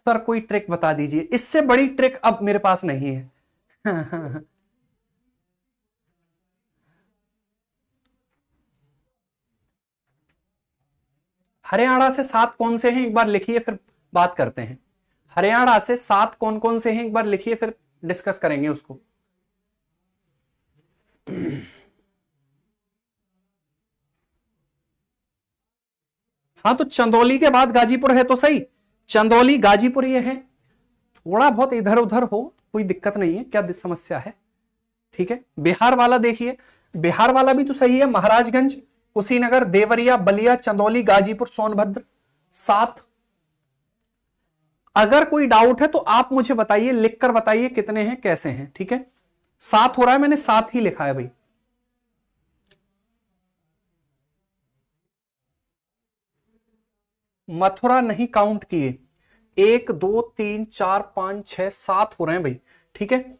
सर कोई ट्रिक बता दीजिए, इससे बड़ी ट्रिक अब मेरे पास नहीं है। हरियाणा से 7 कौन से हैं एक बार लिखिए, फिर बात करते हैं। हरियाणा से 7 कौन कौन से हैं एक बार लिखिए, फिर डिस्कस करेंगे उसको। हाँ, तो चंदौली के बाद गाजीपुर है तो सही, चंदौली गाजीपुर ये है। थोड़ा बहुत इधर उधर हो कोई दिक्कत नहीं है, क्या समस्या है। ठीक है, बिहार वाला देखिए, बिहार वाला भी तो सही है। महाराजगंज, कुशीनगर, देवरिया, बलिया, चंदौली, गाजीपुर, सोनभद्र, 7। अगर कोई डाउट है तो आप मुझे बताइए, लिखकर बताइए कितने हैं, कैसे हैं। ठीक है, 7 हो रहा है, मैंने 7 ही लिखा है भाई। मथुरा नहीं काउंट किए, 1 2 3 4 5 6 7 हो रहे हैं भाई, ठीक है।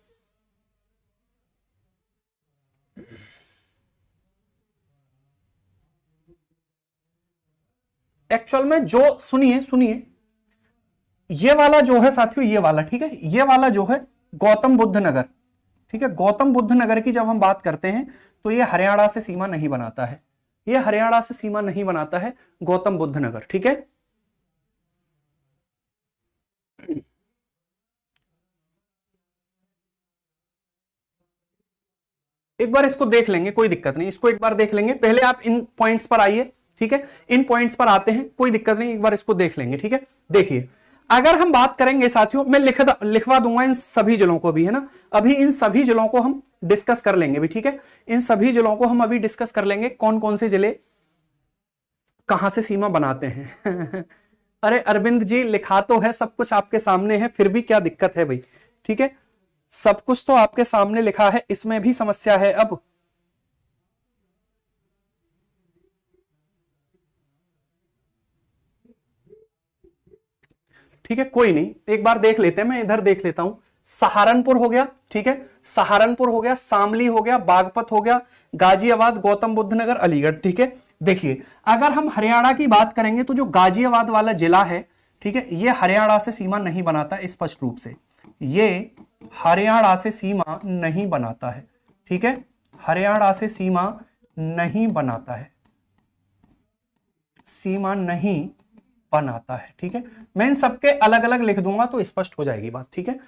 एक्चुअल में जो, सुनिए सुनिए, ये वाला जो है साथियों, ये वाला, ठीक है, ये वाला जो है गौतम बुद्ध नगर, ठीक है, गौतम बुद्ध नगर की जब हम बात करते हैं तो ये हरियाणा से सीमा नहीं बनाता है, ये हरियाणा से सीमा नहीं बनाता है गौतम बुद्ध नगर, ठीक है। एक बार इसको देख लेंगे, कोई दिक्कत नहीं, इसको एक बार देख लेंगे, पहले आप इन पॉइंट्स पर आइए, ठीक है, इन पॉइंट्स पर आते हैं, कोई दिक्कत नहीं, एक बार इसको देख लेंगे, ठीक है। देखिए, अगर हम बात करेंगे साथियों, मैं लिखवा दूंगा इन सभी जिलों को भी, है ना, अभी इन सभी जिलों को हम डिस्कस कर लेंगे भी, ठीक है, इन सभी जिलों को हम अभी डिस्कस कर लेंगे, कौन कौन से जिले कहां से सीमा बनाते हैं। अरे अरविंद जी, लिखा तो है, सब कुछ आपके सामने है, फिर भी क्या दिक्कत है भाई, ठीक है, सब कुछ तो आपके सामने लिखा है, इसमें भी समस्या है अब। ठीक है, कोई नहीं, एक बार देख लेते हैं, मैं इधर देख लेता हूं। सहारनपुर हो गया, ठीक है, सहारनपुर हो गया, शामली हो गया, बागपत हो गया, गाजियाबाद, गौतम बुद्ध नगर, अलीगढ़, ठीक है। देखिए, अगर हम हरियाणा की बात करेंगे तो जो गाजियाबाद वाला जिला है, ठीक है, ये हरियाणा से सीमा नहीं बनाता स्पष्ट रूप से, ये हरियाणा से सीमा नहीं बनाता है, ठीक है, हरियाणा से सीमा नहीं बनाता है, सीमा नहीं बनाता है, ठीक है। मैं इन सबके अलग अलग लिख दूंगा तो स्पष्ट हो जाएगी बात, ठीक है,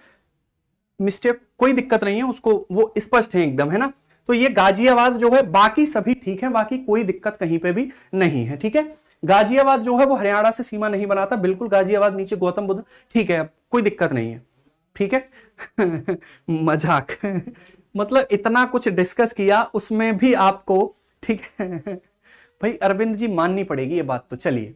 मिस्टेक कोई दिक्कत नहीं है, उसको वो स्पष्ट है एकदम, है ना। तो ये गाजियाबाद जो है, बाकी सभी ठीक है, बाकी कोई दिक्कत कहीं पे भी नहीं है, ठीक है। गाजियाबाद जो है वो हरियाणा से सीमा नहीं बनाता, बिल्कुल, गाजियाबाद नीचे गौतम बुद्ध, ठीक है, कोई दिक्कत नहीं है, ठीक है। मजाक। मतलब इतना कुछ डिस्कस किया उसमें भी आपको, ठीक है। भाई अरविंद जी, माननी पड़ेगी ये बात तो, चलिए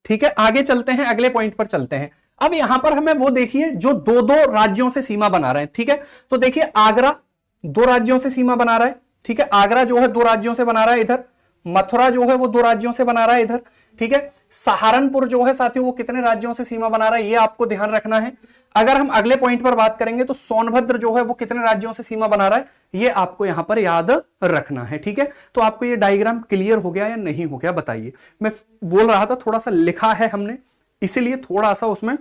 ठीक है, आगे चलते हैं, अगले पॉइंट पर चलते हैं। अब यहां पर हमें वो देखिए जो दो दो राज्यों से सीमा बना रहे हैं, ठीक है। तो देखिए, आगरा 2 राज्यों से सीमा बना रहा है, ठीक है, आगरा जो है 2 राज्यों से बना रहा है इधर, मथुरा जो है वो 2 राज्यों से बना रहा है इधर, ठीक है। सहारनपुर जो है साथियों वो कितने राज्यों से सीमा बना रहा है, ये आपको ध्यान रखना है। अगर हम अगले पॉइंट पर बात करेंगे तो सोनभद्र जो है वो कितने राज्यों से सीमा बना रहा है, ये आपको यहां पर याद रखना है, ठीक है। तो आपको ये डायग्राम क्लियर हो गया या नहीं हो गया बताइए। मैं बोल रहा था थोड़ा सा लिखा है हमने, इसीलिए थोड़ा सा उसमें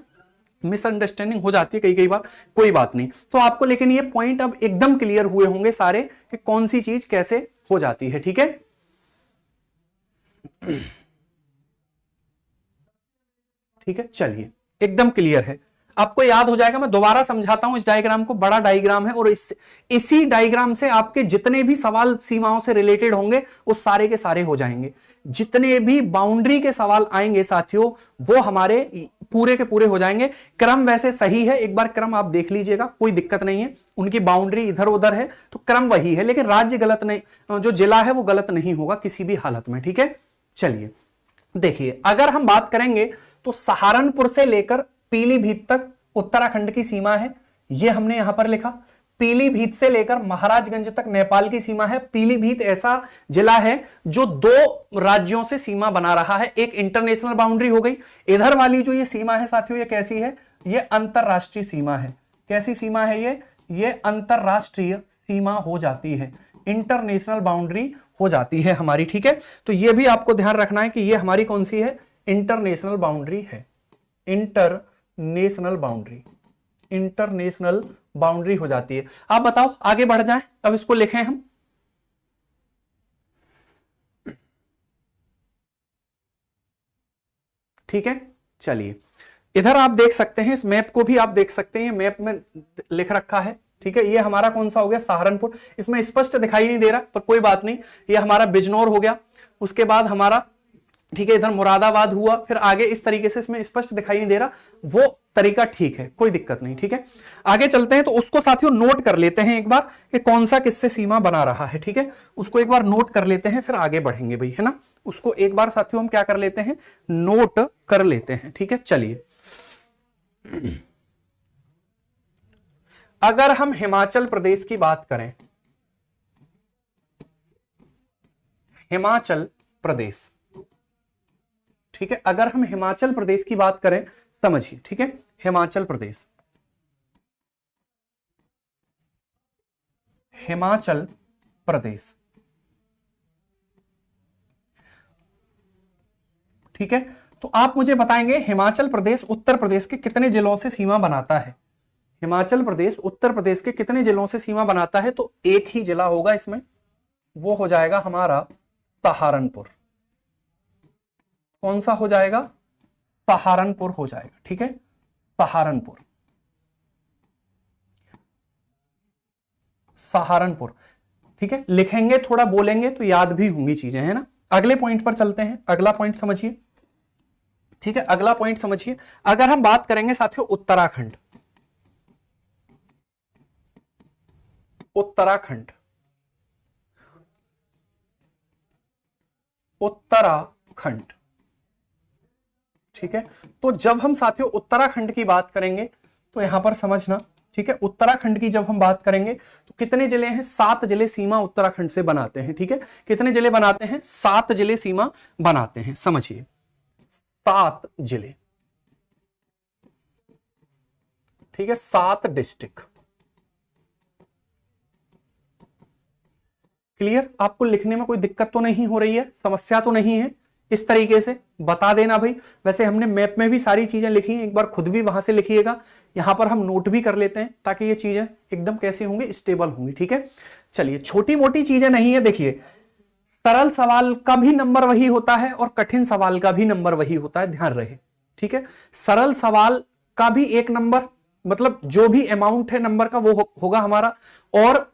मिसअंडरस्टैंडिंग हो जाती है कई कई बार, कोई बात नहीं। तो आपको लेकिन ये पॉइंट अब एकदम क्लियर हुए होंगे सारे कि कौन सी चीज कैसे हो जाती है, ठीक है। ठीक है, चलिए, एकदम क्लियर है, आपको याद हो जाएगा। मैं दोबारा समझाता हूं इस डायग्राम को, बड़ा डायग्राम है, और इसी डायग्राम से आपके जितने भी सवाल सीमाओं से रिलेटेड होंगे वो सारे के सारे हो जाएंगे। जितने भी बाउंड्री के सवाल आएंगे साथियों वो हमारे पूरे के पूरे हो जाएंगे। क्रम वैसे सही है, एक बार क्रम आप देख लीजिएगा, कोई दिक्कत नहीं है, उनकी बाउंड्री इधर उधर है तो क्रम वही है, लेकिन राज्य गलत नहीं, जो जिला है वो गलत नहीं होगा किसी भी हालत में, ठीक है। चलिए देखिए, अगर हम बात करेंगे तो सहारनपुर से लेकर पीलीभीत तक उत्तराखंड की सीमा है, यह हमने यहां पर लिखा। पीलीभीत से लेकर महाराजगंज तक नेपाल की सीमा है। पीलीभीत ऐसा जिला है जो 2 राज्यों से सीमा बना रहा है, एक इंटरनेशनल बाउंड्री हो गई। इधर वाली जो ये सीमा है साथियों, ये कैसी है, ये अंतरराष्ट्रीय सीमा है। कैसी सीमा है ये अंतरराष्ट्रीय सीमा हो जाती है, इंटरनेशनल बाउंड्री हो जाती है हमारी, ठीक है। तो ये भी आपको ध्यान रखना है कि ये हमारी कौन सी है, इंटरनेशनल बाउंड्री है, इंटरनेशनल बाउंड्री, इंटरनेशनल बाउंड्री हो जाती है। आप बताओ, आगे बढ़ जाएं, अब इसको लिखें हम। ठीक है, चलिए, इधर आप देख सकते हैं, इस मैप को भी आप देख सकते हैं, मैप में लिख रखा है, ठीक है। ये हमारा कौन सा हो गया, सहारनपुर, इसमें स्पष्ट दिखाई नहीं दे रहा पर कोई बात नहीं। ये हमारा बिजनौर हो गया, उसके बाद हमारा, ठीक है, इधर मुरादाबाद हुआ, फिर आगे इस तरीके से, इसमें स्पष्ट दिखाई नहीं दे रहा, वो तरीका ठीक है, कोई दिक्कत नहीं, ठीक है। आगे चलते हैं, तो उसको साथियों नोट कर लेते हैं एक बार कि कौन सा किससे सीमा बना रहा है, ठीक है। उसको एक बार नोट कर लेते हैं, फिर आगे बढ़ेंगे भाई, है ना। उसको एक बार साथियों हम क्या कर लेते हैं, नोट कर लेते हैं, ठीक है। चलिए अगर हम हिमाचल प्रदेश की बात करें, हिमाचल प्रदेश, ठीक है, अगर हम हिमाचल प्रदेश की बात करें, समझिए, ठीक है, हिमाचल प्रदेश, हिमाचल प्रदेश, ठीक है, तो आप मुझे बताएंगे हिमाचल प्रदेश उत्तर प्रदेश के कितने जिलों से सीमा बनाता है? हिमाचल प्रदेश उत्तर प्रदेश के कितने जिलों से सीमा बनाता है? तो एक ही जिला होगा इसमें, वो हो जाएगा हमारा सहारनपुर। कौन सा हो जाएगा? सहारनपुर हो जाएगा, ठीक है, सहारनपुर, सहारनपुर, ठीक है, लिखेंगे थोड़ा बोलेंगे तो याद भी होंगी चीजें, है ना। अगले पॉइंट पर चलते हैं, अगला पॉइंट समझिए, ठीक है, अगला पॉइंट समझिए। अगर हम बात करेंगे साथियों उत्तराखंड, उत्तराखंड, उत्तराखंड, ठीक है, तो जब हम साथियों उत्तराखंड की बात करेंगे तो यहां पर समझना, ठीक है, उत्तराखंड की जब हम बात करेंगे तो कितने जिले हैं? 7 जिले सीमा उत्तराखंड से बनाते हैं, ठीक है, कितने जिले बनाते हैं? 7 जिले सीमा बनाते हैं, समझिए, 7 जिले, ठीक है, 7 डिस्ट्रिक्ट। क्लियर? आपको लिखने में कोई दिक्कत तो नहीं हो रही है, समस्या तो नहीं है? इस तरीके से बता देना भाई। वैसे हमने मैप में भी सारी चीजें लिखी हैं, एक बार खुद भी वहां से लिखिएगा, यहां पर हम नोट भी कर लेते हैं ताकि ये चीजें एकदम कैसे होंगी, स्टेबल होंगी, ठीक है। चलिए, छोटी मोटी चीजें नहीं है, देखिए, सरल सवाल का भी नंबर वही होता है और कठिन सवाल का भी नंबर वही होता है, ध्यान रहे, ठीक है। सरल सवाल का भी एक नंबर, मतलब जो भी अमाउंट है नंबर का वो होगा हमारा, और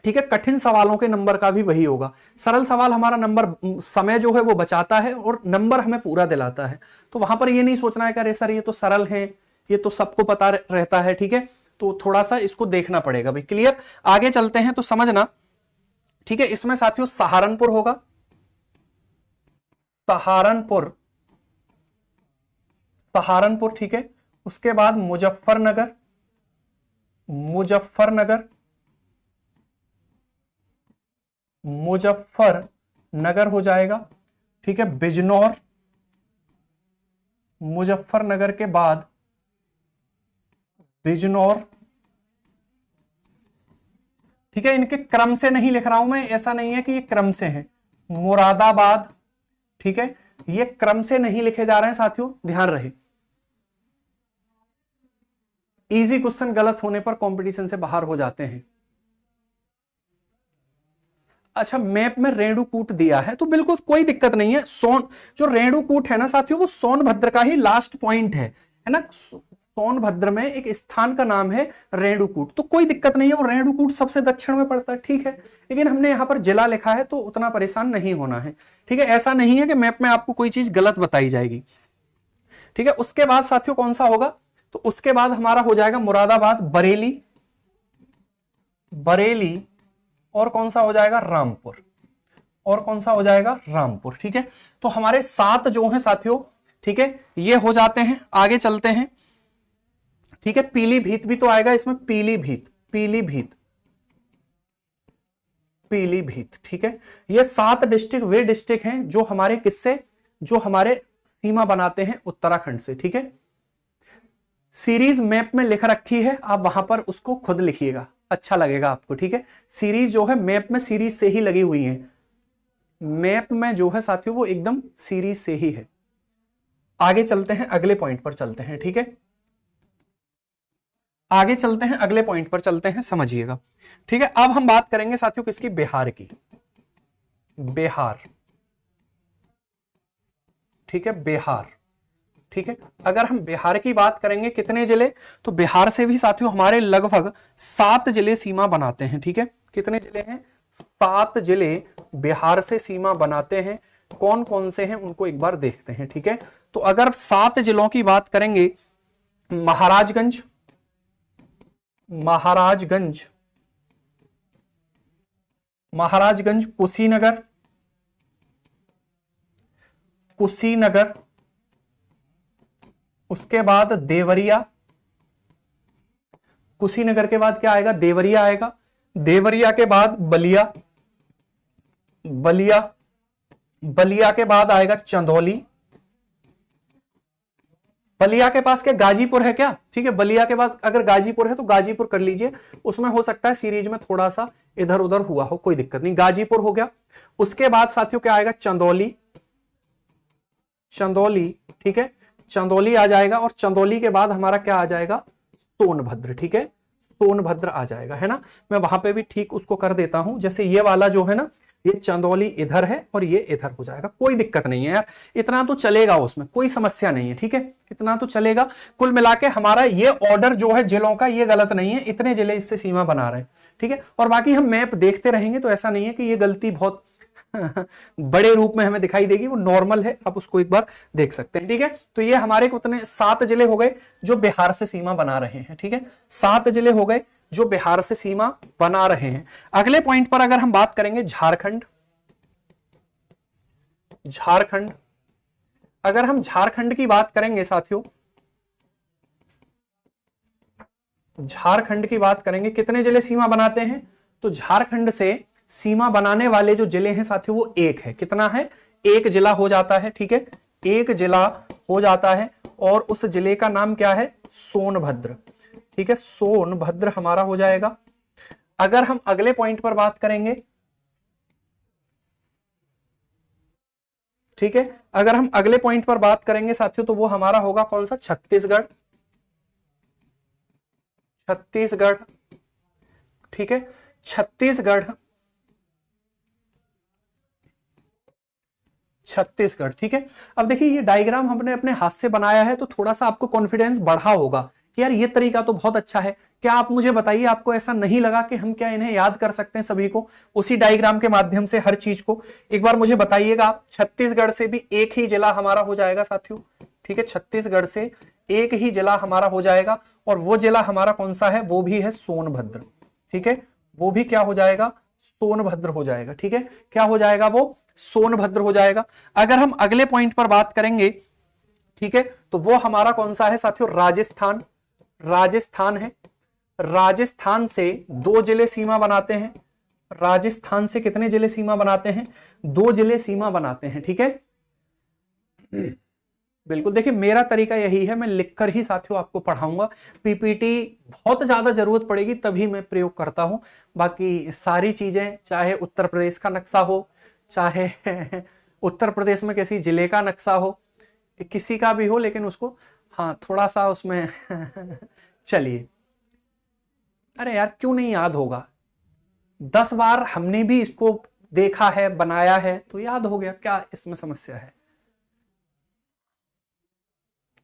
ठीक है, कठिन सवालों के नंबर का भी वही होगा। सरल सवाल हमारा नंबर, समय जो है वो बचाता है और नंबर हमें पूरा दिलाता है। तो वहां पर ये नहीं सोचना है कि अरे सर ये तो सरल है, ये तो सबको पता रहता है, ठीक है, तो थोड़ा सा इसको देखना पड़ेगा भाई। क्लियर? आगे चलते हैं तो समझना, ठीक है, इसमें साथियों सहारनपुर होगा, सहारनपुर, सहारनपुर, ठीक है, उसके बाद मुजफ्फरनगर, मुजफ्फरनगर, मुजफ्फरनगर हो जाएगा, ठीक है, बिजनौर, मुजफ्फरनगर के बाद बिजनौर, ठीक है, इनके क्रम से नहीं लिख रहा हूं मैं, ऐसा नहीं है कि ये क्रम से है, मुरादाबाद, ठीक है, ये क्रम से नहीं लिखे जा रहे हैं साथियों, ध्यान रहे। इजी क्वेश्चन गलत होने पर कंपटीशन से बाहर हो जाते हैं। अच्छा, मैप में रेणुकूट दिया है तो बिल्कुल कोई दिक्कत नहीं है। जो रेणुकूट है ना साथियों, वो सोनभद्र का ही लास्ट पॉइंट है ना। सोनभद्र में एक स्थान का नाम है रेणुकूट, तो कोई दिक्कत नहीं है, वो रेणुकूट सबसे दक्षिण में पड़ता है, ठीक है, लेकिन हमने यहाँ पर जिला लिखा है तो उतना परेशान नहीं होना है, ठीक है। ऐसा नहीं है कि मैप में आपको कोई चीज गलत बताई जाएगी, ठीक है। उसके बाद साथियों कौन सा होगा? तो उसके बाद हमारा हो जाएगा मुरादाबाद, बरेली, बरेली, और कौन सा हो जाएगा? रामपुर, और कौन सा हो जाएगा? रामपुर, ठीक है। तो हमारे 7 जो हैं साथियों, ठीक है, ये हो जाते हैं। आगे चलते हैं, ठीक है, पीलीभीत भी तो आएगा इसमें, पीलीभीत, पीलीभीत, पीलीभीत, ठीक है। ये 7 डिस्ट्रिक्ट वे डिस्ट्रिक्ट हैं जो हमारे किससे, जो हमारे सीमा बनाते हैं उत्तराखंड से, ठीक है। सीरीज मैप में लिख रखी है, आप वहां पर उसको खुद लिखिएगा, अच्छा लगेगा आपको, ठीक है। सीरीज जो है मैप में सीरीज से ही लगी हुई है, मैप में जो है साथियों वो एकदम सीरीज से ही है। आगे चलते हैं, अगले पॉइंट पर चलते हैं, ठीक है, आगे चलते हैं, अगले पॉइंट पर चलते हैं, समझिएगा, ठीक है। अब हम बात करेंगे साथियों किसकी? बिहार की, बिहार, ठीक है, बिहार, ठीक है। अगर हम बिहार की बात करेंगे कितने जिले, तो बिहार से भी साथियों हमारे लगभग 7 जिले सीमा बनाते हैं, ठीक है। कितने जिले हैं? 7 जिले बिहार से सीमा बनाते हैं। कौन कौन से हैं उनको एक बार देखते हैं, ठीक है। तो अगर 7 जिलों की बात करेंगे, महाराजगंज, महाराजगंज, महाराजगंज, कुशीनगर, कुशीनगर, उसके बाद देवरिया, कुशीनगर के बाद क्या आएगा, देवरिया आएगा, देवरिया के बाद बलिया, बलिया, बलिया के बाद आएगा चंदौली, बलिया के पास क्या गाजीपुर है क्या, ठीक है, बलिया के बाद अगर गाजीपुर है तो गाजीपुर कर लीजिए, उसमें हो सकता है सीरीज में थोड़ा सा इधर उधर हुआ हो, कोई दिक्कत नहीं, गाजीपुर हो गया। उसके बाद साथियों क्या आएगा, चंदौली, चंदौली, ठीक है, चंदौली आ जाएगा, और चंदौली के बाद हमारा क्या आ जाएगा, सोनभद्र, ठीक है, सोनभद्र आ जाएगा, है ना। मैं वहां पे भी ठीक उसको कर देता हूं, जैसे ये वाला जो है ना, ये चंदौली इधर है और ये इधर हो जाएगा, कोई दिक्कत नहीं है यार, इतना तो चलेगा, उसमें कोई समस्या नहीं है, ठीक है, इतना तो चलेगा। कुल मिला के हमारा ये ऑर्डर जो है जिलों का, ये गलत नहीं है, इतने जिले इससे सीमा बना रहे हैं, ठीक है। और बाकी हम मैप देखते रहेंगे, तो ऐसा नहीं है कि ये गलती बहुत बड़े रूप में हमें दिखाई देगी, वो नॉर्मल है, आप उसको एक बार देख सकते हैं, ठीक है। तो ये हमारे कितने 7 जिले हो गए जो बिहार से सीमा बना रहे हैं, ठीक है, 7 जिले हो गए जो बिहार से सीमा बना रहे हैं। अगले पॉइंट पर अगर हम बात करेंगे झारखंड, झारखंड, अगर हम झारखंड की बात करेंगे साथियों, झारखंड की बात करेंगे, कितने जिले सीमा बनाते हैं, तो झारखंड से सीमा बनाने वाले जो जिले हैं साथियों वो एक है, कितना है, एक जिला हो जाता है, ठीक है, एक जिला हो जाता है, और उस जिले का नाम क्या है, सोनभद्र, ठीक है, सोनभद्र हमारा हो जाएगा। अगर हम अगले पॉइंट पर बात करेंगे, ठीक है, अगर हम अगले पॉइंट पर बात करेंगे साथियों, तो वो हमारा होगा कौन सा, छत्तीसगढ़, छत्तीसगढ़, ठीक है, छत्तीसगढ़, छत्तीसगढ़, ठीक है। अब देखिए ये डायग्राम हमने अपने हाथ से बनाया है, तो थोड़ा सा आपको कॉन्फिडेंस बढ़ा होगा कि यार ये तरीका तो बहुत अच्छा है। क्या आप मुझे बताइए, आपको ऐसा नहीं लगा कि हम क्या इन्हें याद कर सकते हैं सभी को उसी डायग्राम के माध्यम से, हर चीज को एक बार मुझे बताइएगा। छत्तीसगढ़ से भी एक ही जिला हमारा हो जाएगा साथियों, ठीक है, छत्तीसगढ़ से एक ही जिला हमारा हो जाएगा, और वो जिला हमारा कौन सा है, वो भी है सोनभद्र, ठीक है, वो भी क्या हो जाएगा, सोनभद्र हो जाएगा, ठीक है, क्या हो जाएगा, वो सोनभद्र हो जाएगा। अगर हम अगले पॉइंट पर बात करेंगे, ठीक है, तो वो हमारा कौन सा है साथियों, राजस्थान, राजस्थान है, राजस्थान से 2 जिले सीमा बनाते हैं, राजस्थान से कितने जिले सीमा बनाते हैं, 2 जिले सीमा बनाते हैं, ठीक है, बिल्कुल। देखिए मेरा तरीका यही है, मैं लिखकर ही साथियों आपको पढ़ाऊंगा, पीपीटी बहुत ज्यादा जरूरत पड़ेगी तभी मैं प्रयोग करता हूं, बाकी सारी चीजें चाहे उत्तर प्रदेश का नक्शा हो, चाहे उत्तर प्रदेश में किसी जिले का नक्शा हो, किसी का भी हो, लेकिन उसको हाँ थोड़ा सा उसमें चलिए, अरे यार क्यों नहीं याद होगा, 10 बार हमने भी इसको देखा है, बनाया है, तो याद हो गया, क्या इसमें समस्या है,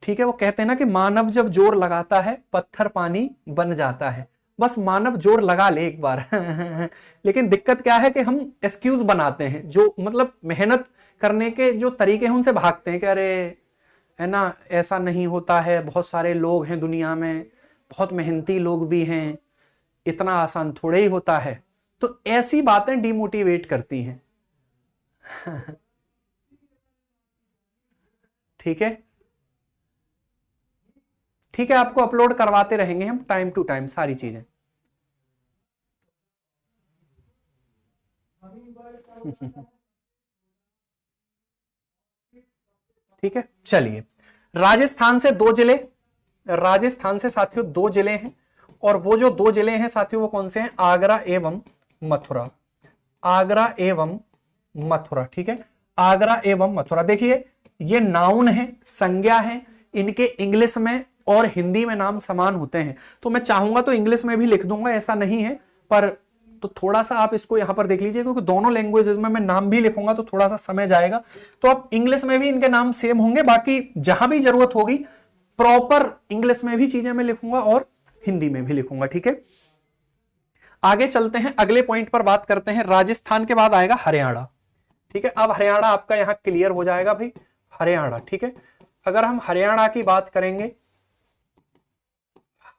ठीक है। वो कहते हैं ना कि मानव जब जोर लगाता है पत्थर पानी बन जाता है, बस मानव जोर लगा ले एक बार लेकिन दिक्कत क्या है कि हम एक्सक्यूज बनाते हैं, जो मतलब मेहनत करने के जो तरीके हैं उनसे भागते हैं कि अरे है ना, ऐसा नहीं होता है, बहुत सारे लोग हैं दुनिया में, बहुत मेहनती लोग भी हैं, इतना आसान थोड़े ही होता है, तो ऐसी बातें डिमोटिवेट करती हैं ठीक है, ठीक है, आपको अपलोड करवाते रहेंगे हम टाइम टू टाइम सारी चीजें ठीक है। चलिए, राजस्थान से 2 जिले, राजस्थान से साथियों 2 जिले हैं, और वो जो 2 जिले हैं साथियों वो कौन से हैं, आगरा एवं मथुरा, आगरा एवं मथुरा, ठीक है, आगरा एवं मथुरा। देखिए ये नाउन है, संज्ञा है, इनके इंग्लिश में और हिंदी में नाम समान होते हैं, तो मैं चाहूंगा तो इंग्लिश में भी लिख दूंगा, ऐसा नहीं है, पर तो थोड़ा सा आप इसको यहां पर देख लीजिए, क्योंकि दोनों लैंग्वेजेस में मैं नाम भी लिखूंगा तो थोड़ा सा समय जाएगा, तो आप इंग्लिश में भी इनके नाम सेम होंगे, बाकी जहां भी जरूरत होगी प्रॉपर इंग्लिश में भी चीजें मैं लिखूंगा और हिंदी में भी लिखूंगा, ठीक है। आगे चलते हैं, अगले पॉइंट पर बात करते हैं। राजस्थान के बाद आएगा हरियाणा, ठीक है, अब हरियाणा आपका यहां क्लियर हो जाएगा भाई, हरियाणा, ठीक है। अगर हम हरियाणा की बात करेंगे,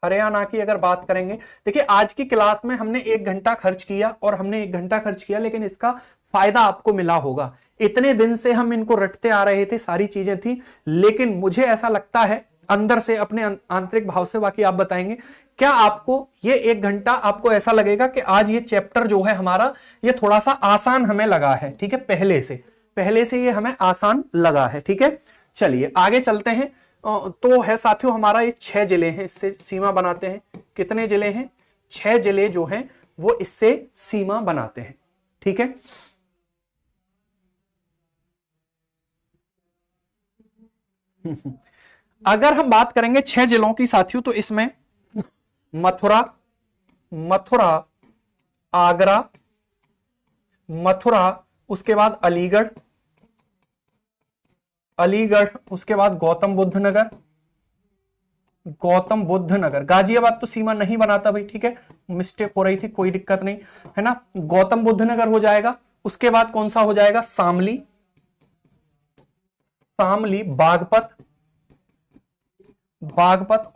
हरियाणा की अगर बात करेंगे, देखिए आज की क्लास में हमने 1 घंटा खर्च किया, और हमने 1 घंटा खर्च किया, लेकिन इसका फायदा आपको मिला होगा। इतने दिन से हम इनको रटते आ रहे थे, सारी चीजें थी, लेकिन मुझे ऐसा लगता है अंदर से, अपने आंतरिक भाव से, बाकी आप बताएंगे। क्या आपको ये 1 घंटा आपको ऐसा लगेगा कि आज ये चैप्टर जो है हमारा ये थोड़ा सा आसान हमें लगा है, ठीक है, पहले से ये हमें आसान लगा है, ठीक है। चलिए आगे चलते हैं। तो है साथियों हमारा ये 6 जिले हैं, इससे सीमा बनाते हैं। कितने जिले हैं? 6 जिले जो हैं वो इससे सीमा बनाते हैं, ठीक है। अगर हम बात करेंगे 6 जिलों की साथियों, तो इसमें मथुरा, आगरा, मथुरा, उसके बाद अलीगढ़, उसके बाद गौतम बुद्ध नगर, गाजियाबाद तो सीमा नहीं बनाता भाई, ठीक है, मिस्टेक हो रही थी, कोई दिक्कत नहीं है ना। गौतम बुद्ध नगर हो जाएगा। उसके बाद कौन सा हो जाएगा? शामली, बागपत,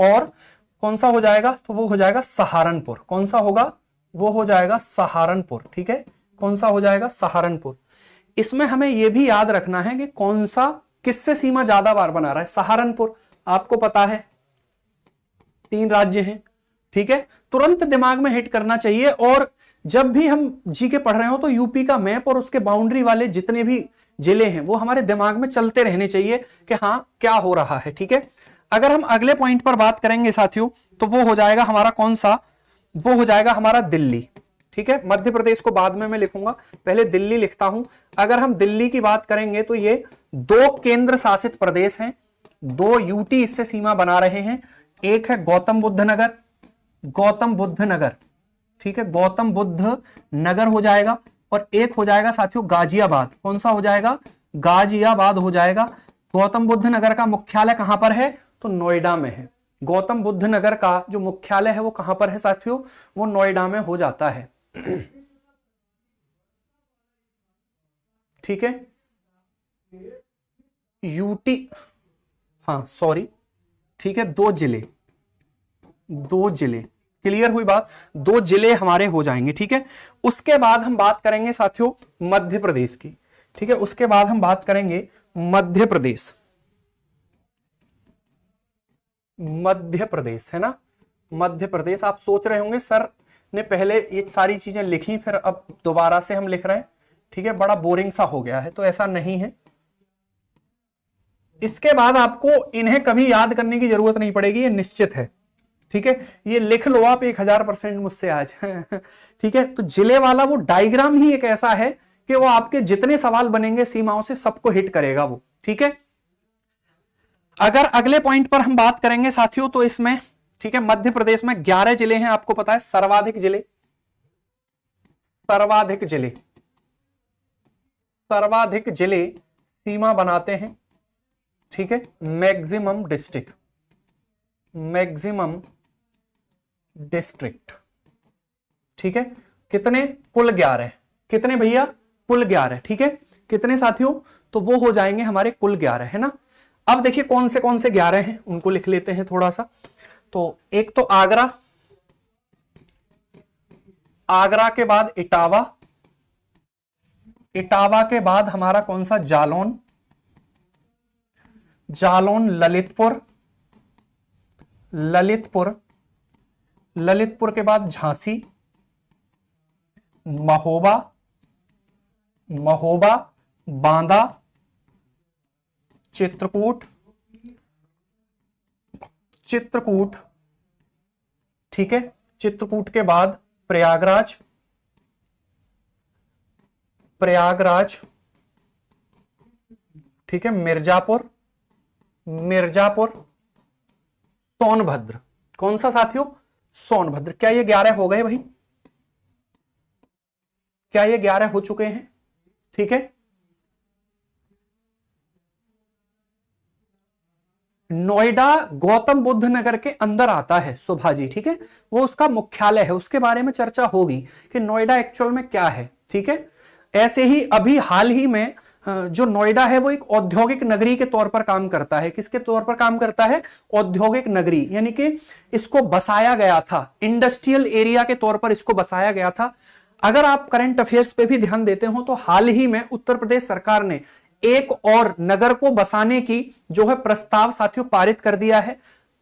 और कौन सा हो जाएगा? तो वो हो जाएगा सहारनपुर। कौन सा होगा? वो हो जाएगा सहारनपुर, ठीक है। कौन सा हो जाएगा? सहारनपुर। इसमें हमें यह भी याद रखना है कि कौन सा किससे सीमा ज्यादा बार बना रहा है। सहारनपुर आपको पता है 3 राज्य हैं, ठीक है, तुरंत दिमाग में हिट करना चाहिए। और जब भी हम जीके पढ़ रहे हो तो यूपी का मैप और उसके बाउंड्री वाले जितने भी जिले हैं वो हमारे दिमाग में चलते रहने चाहिए कि हाँ क्या हो रहा है, ठीक है। अगर हम अगले पॉइंट पर बात करेंगे साथियों, तो वो हो जाएगा हमारा कौन सा? वो हो जाएगा हमारा दिल्ली, ठीक है। मध्य प्रदेश को बाद में मैं लिखूंगा, पहले दिल्ली लिखता हूं। अगर हम दिल्ली की बात करेंगे तो ये 2 केंद्र शासित प्रदेश हैं, 2 यूटी इससे सीमा बना रहे हैं। एक है गौतम बुद्ध नगर, ठीक है, गौतम बुद्ध नगर हो जाएगा। और एक हो जाएगा साथियों गाजियाबाद। कौन सा हो जाएगा? गाजियाबाद हो जाएगा। गौतम बुद्ध नगर का मुख्यालय कहां पर है? तो नोएडा में है। गौतम बुद्ध नगर का जो मुख्यालय है वो कहां पर है साथियों? वो नोएडा में हो जाता है, ठीक है। यूटी, हाँ सॉरी, ठीक है, 2 जिले, क्लियर हुई बात? 2 जिले हमारे हो जाएंगे, ठीक है। उसके बाद हम बात करेंगे साथियों मध्य प्रदेश की, ठीक है। उसके बाद हम बात करेंगे मध्य प्रदेश, है ना। मध्य प्रदेश, आप सोच रहे होंगे सर ने पहले ये सारी चीजें लिखी फिर अब दोबारा से हम लिख रहे हैं, ठीक है, बड़ा बोरिंग सा हो गया है। तो ऐसा नहीं है। इसके बाद आपको इन्हें कभी याद करने की जरूरत नहीं पड़ेगी, ये निश्चित है, ठीक है। ये लिख लो आप 1000% मुझसे आज ठीक है। तो जिले वाला वो डायग्राम ही एक ऐसा है कि वो आपके जितने सवाल बनेंगे सीमाओं से सबको हिट करेगा वो, ठीक है। अगर अगले पॉइंट पर हम बात करेंगे साथियों, तो इसमें, ठीक है, मध्य प्रदेश में 11 जिले हैं, आपको पता है। सर्वाधिक जिले सीमा बनाते हैं, ठीक है। मैक्सिमम डिस्ट्रिक्ट, ठीक है। कितने? कुल 11। कितने भैया? कुल 11, ठीक है। कितने साथियों? तो वो हो जाएंगे हमारे कुल 11, है ना। अब देखिए कौन से 11 हैं, उनको लिख लेते हैं थोड़ा सा। तो एक तो आगरा के बाद इटावा के बाद हमारा कौन सा? जालौन, ललितपुर के बाद झांसी, महोबा, बांदा, चित्रकूट, ठीक है। चित्रकूट के बाद प्रयागराज, ठीक है। मिर्जापुर, सोनभद्र। कौन सा साथियों? सोनभद्र। क्या ये 11 हो गए भाई? क्या ये 11 हो चुके हैं? ठीक है। नोएडा गौतम बुद्ध नगर के अंदर आता है सुभा जी, ठीक है, वो उसका मुख्यालय है। उसके बारे में चर्चा होगी कि नोएडा एक्चुअल में क्या है, ठीक है। ऐसे ही अभी हाल ही में जो नोएडा है वो एक औद्योगिक नगरी के तौर पर काम करता है। किसके तौर पर काम करता है? औद्योगिक नगरी, यानी कि इसको बसाया गया था, इंडस्ट्रियल एरिया के तौर पर इसको बसाया गया था। अगर आप करंट अफेयर्स पे भी ध्यान देते हो तो हाल ही में उत्तर प्रदेश सरकार ने एक और नगर को बसाने की जो है प्रस्ताव साथियों पारित कर दिया है।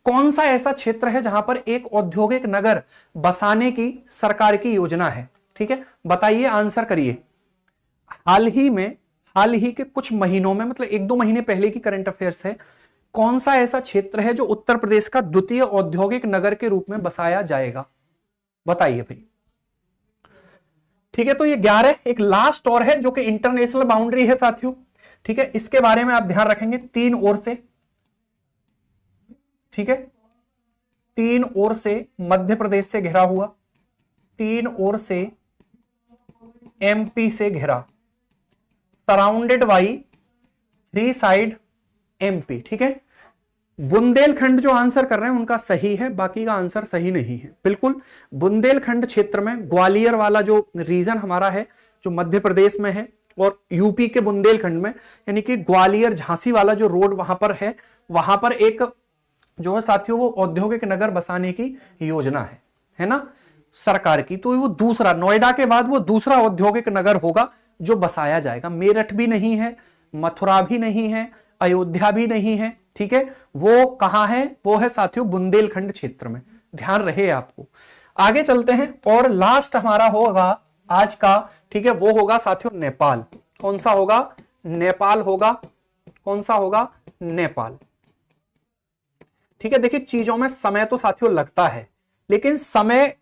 कौन सा ऐसा क्षेत्र है जहां पर एक औद्योगिक नगर बसाने की सरकार की योजना है? ठीक है, बताइए, आंसर करिए। हाल ही के कुछ महीनों में, मतलब 1-2 महीने पहले की करंट अफेयर्स है, कौन सा ऐसा क्षेत्र है जो उत्तर प्रदेश का द्वितीय औद्योगिक नगर के रूप में बसाया जाएगा? बताइए भाई। ठीक है, तो ये 11, एक लास्ट और है जो कि इंटरनेशनल बाउंड्री है साथियों। ठीक है, इसके बारे में आप ध्यान रखेंगे, 3 ओर से, ठीक है, 3 ओर से मध्य प्रदेश से घिरा हुआ, 3 ओर से एमपी से घिरा, सराउंडेड बाई 3 साइड एमपी। ठीक है, बुंदेलखंड जो आंसर कर रहे हैं उनका सही है, बाकी का आंसर सही नहीं है। बिल्कुल बुंदेलखंड क्षेत्र में ग्वालियर वाला जो रीजन हमारा है, जो मध्य प्रदेश में है, और यूपी के बुंदेलखंड में, यानी कि ग्वालियर झांसी वाला जो रोड वहां पर है, वहां पर एक जो है साथियों वो औद्योगिक नगर बसाने की योजना है ना, सरकार की। तो वो दूसरा, नोएडा के बाद वो दूसरा औद्योगिक नगर होगा जो बसाया जाएगा। मेरठ भी नहीं है, मथुरा भी नहीं है, अयोध्या भी नहीं है। ठीक है, वो कहां है? वो है साथियों बुंदेलखंड क्षेत्र में, ध्यान रहे आपको। आगे चलते हैं, और लास्ट हमारा होगा आज का, ठीक है, वो होगा साथियों नेपाल। कौन सा होगा? नेपाल होगा। कौन सा होगा? नेपाल। ठीक है, देखिए चीजों में समय तो साथियों लगता है, लेकिन समय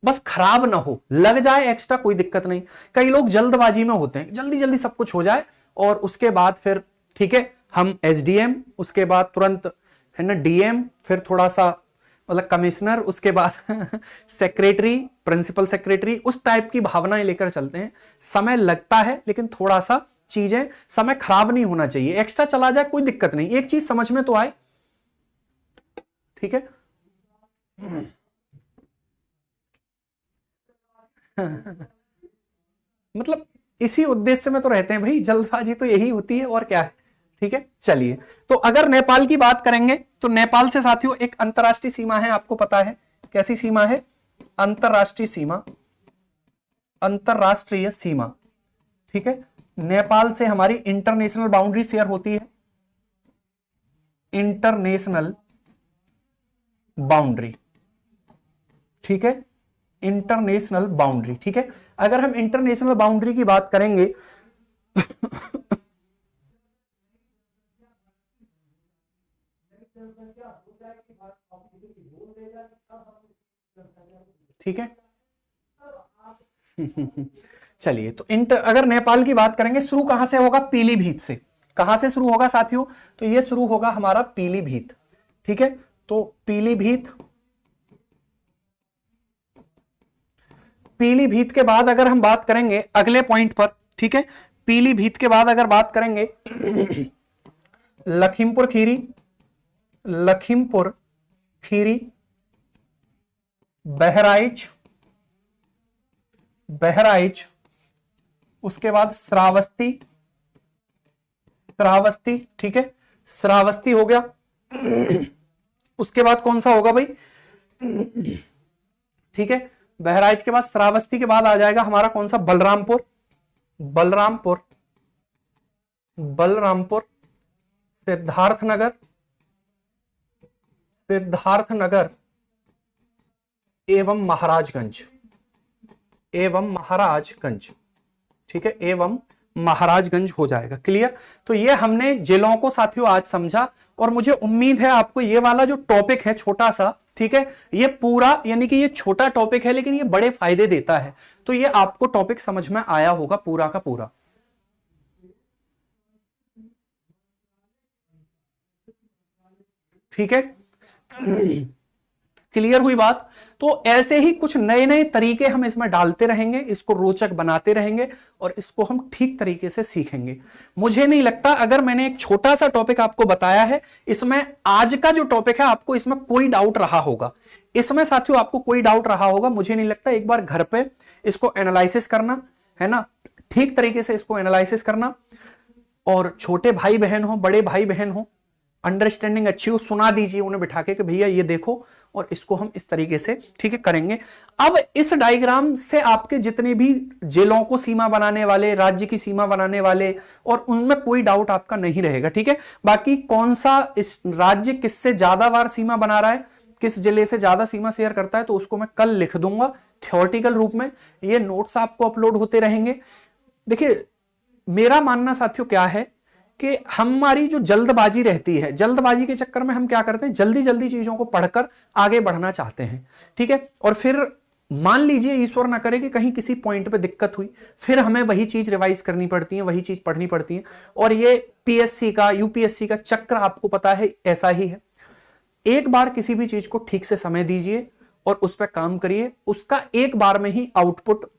बस खराब ना हो, लग जाए एक्स्ट्रा कोई दिक्कत नहीं। कई लोग जल्दबाजी में होते हैं, जल्दी जल्दी सब कुछ हो जाए और उसके बाद फिर ठीक है हम एसडीएम, उसके बाद तुरंत है ना डीएम, फिर थोड़ा सा मतलब कमिश्नर, उसके बाद सेक्रेटरी, प्रिंसिपल सेक्रेटरी, उस टाइप की भावनाएं लेकर चलते हैं। समय लगता है, लेकिन थोड़ा सा चीजें, समय खराब नहीं होना चाहिए। एक्स्ट्रा चला जाए कोई दिक्कत नहीं, एक चीज समझ में तो आए। ठीक है मतलब इसी उद्देश्य में तो रहते हैं भाई, जल्दबाजी तो यही होती है और क्या है। ठीक है, चलिए, तो अगर नेपाल की बात करेंगे तो नेपाल से साथियों एक अंतरराष्ट्रीय सीमा है, आपको पता है कैसी सीमा है? अंतरराष्ट्रीय सीमा, अंतरराष्ट्रीय सीमा। ठीक है, नेपाल से हमारी इंटरनेशनल बाउंड्री शेयर होती है, इंटरनेशनल बाउंड्री। ठीक है, इंटरनेशनल बाउंड्री। ठीक है, अगर हम इंटरनेशनल बाउंड्री की बात करेंगे ठीक है चलिए, तो अगर नेपाल की बात करेंगे, शुरू कहां से होगा? पीलीभीत से। कहां से शुरू होगा साथियों? तो ये शुरू होगा हमारा पीलीभीत। ठीक है, तो पीलीभीत, पीलीभीत के बाद अगर हम बात करेंगे अगले पॉइंट पर, ठीक है, पीलीभीत के बाद अगर बात करेंगे लखीमपुर खीरी, लखीमपुर खीरी, बहराइच, बहराइच, उसके बाद श्रावस्ती, श्रावस्ती। ठीक है, श्रावस्ती हो गया। उसके बाद कौन सा होगा भाई? ठीक है, बहराइच के बाद, श्रावस्ती के बाद आ जाएगा हमारा कौन सा? बलरामपुर, बलरामपुर, बलरामपुर, सिद्धार्थनगर, सिद्धार्थनगर एवं महाराजगंज, एवं महाराजगंज। ठीक है, एवं महाराजगंज हो जाएगा। क्लियर? तो ये हमने जिलों को साथियों आज समझा, और मुझे उम्मीद है आपको ये वाला जो टॉपिक है छोटा सा, ठीक है, ये पूरा, यानी कि ये छोटा टॉपिक है लेकिन ये बड़े फायदे देता है, तो ये आपको टॉपिक समझ में आया होगा पूरा का पूरा। ठीक है, क्लियर हुई बात? तो ऐसे ही कुछ नए नए तरीके हम इसमें डालते रहेंगे, इसको रोचक बनाते रहेंगे और इसको हम ठीक तरीके से सीखेंगे। मुझे नहीं लगता, अगर मैंने एक छोटा सा टॉपिक आपको बताया है, इसमें आज का जो टॉपिक है आपको इसमें कोई डाउट रहा होगा, इसमें साथियों आपको कोई डाउट रहा होगा, मुझे नहीं लगता। एक बार घर पे इसको एनालिसिस करना है ना, ठीक तरीके से इसको एनालिसिस करना, और छोटे भाई बहन हो, बड़े भाई बहन हो, अंडरस्टैंडिंग अच्छी हो, सुना दीजिए उन्हें बिठा के कि भैया ये देखो और इसको हम इस तरीके से ठीक है करेंगे। अब इस डायग्राम से आपके जितने भी जिलों को सीमा बनाने वाले, राज्य की सीमा बनाने वाले, और उनमें कोई डाउट आपका नहीं रहेगा, ठीक है। बाकी कौन सा इस राज्य किससे ज्यादा बार सीमा बना रहा है, किस जिले से ज्यादा सीमा शेयर करता है, तो उसको मैं कल लिख दूंगा थ्योरेटिकल रूप में। ये नोट्स आपको अपलोड होते रहेंगे। देखिए मेरा मानना साथियों क्या है कि हमारी जो जल्दबाजी रहती है, जल्दबाजी के चक्कर में हम क्या करते हैं, जल्दी जल्दी चीजों को पढ़कर आगे बढ़ना चाहते हैं, ठीक है। और फिर मान लीजिए ईश्वर ना करे कि कहीं किसी पॉइंट पे दिक्कत हुई, फिर हमें वही चीज रिवाइज करनी पड़ती है, वही चीज पढ़नी पड़ती है। और ये पीएससी का, यूपीएससी का चक्र आपको पता है ऐसा ही है। एक बार किसी भी चीज को ठीक से समय दीजिए और उस पर काम करिए, उसका एक बार में ही आउटपुट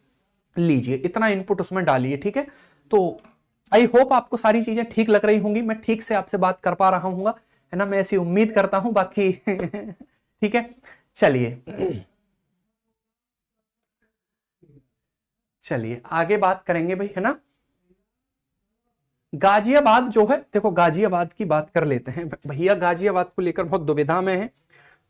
लीजिए, इतना इनपुट उसमें डालिए, ठीक है। तो आई होप आपको सारी चीजें ठीक लग रही होंगी, मैं ठीक से आपसे बात कर पा रहा हूँ, है ना, मैं ऐसी उम्मीद करता हूं। बाकी ठीक है, चलिए आगे बात करेंगे भाई, है ना। गाजियाबाद जो है, देखो गाजियाबाद की बात कर लेते हैं भैया, गाजियाबाद को लेकर बहुत दुविधा में है।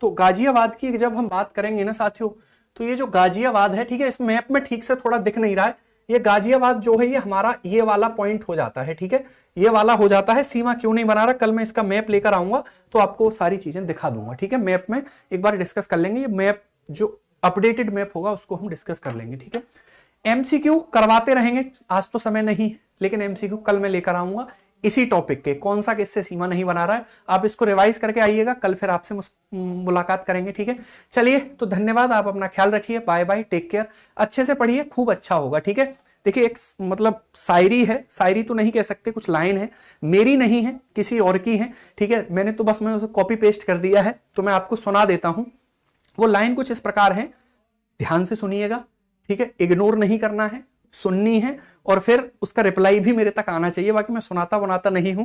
तो गाजियाबाद की जब हम बात करेंगे ना साथियों, तो ये जो गाजियाबाद है, ठीक है, इस मैप में ठीक से थोड़ा दिख नहीं रहा है, ये गाजियाबाद जो है ये हमारा ये वाला पॉइंट हो जाता है, ठीक है, ये वाला हो जाता है। सीमा क्यों नहीं बना रहा, कल मैं इसका मैप लेकर आऊंगा तो आपको सारी चीजें दिखा दूंगा, ठीक है। मैप में एक बार डिस्कस कर लेंगे, ये मैप जो अपडेटेड मैप होगा उसको हम डिस्कस कर लेंगे, ठीक है। एमसीक्यू करवाते रहेंगे, आज तो समय नहीं है, लेकिन एमसीक्यू कल मैं लेकर आऊंगा इसी टॉपिक के, कौन सा किससे सीमा नहीं बना रहा है। आप इसको रिवाइज करके आइएगा, कल फिर आपसे मुलाकात करेंगे, ठीक है। चलिए तो धन्यवाद, आप अपना ख्याल रखिए, बाय बाय, टेक केयर, अच्छे से पढ़िए, खूब अच्छा होगा, ठीक है। देखिए एक मतलब शायरी है, शायरी तो नहीं कह सकते, कुछ लाइन है, मेरी नहीं है किसी और की है, ठीक है, मैंने तो बस मैं उसे कॉपी पेस्ट कर दिया है, तो मैं आपको सुना देता हूं। वो लाइन कुछ इस प्रकार है, ध्यान से सुनिएगा, ठीक है, इग्नोर नहीं करना है, सुननी है, और फिर उसका रिप्लाई भी मेरे तक आना चाहिए, बाकी मैं सुनाता बनाता नहीं हूं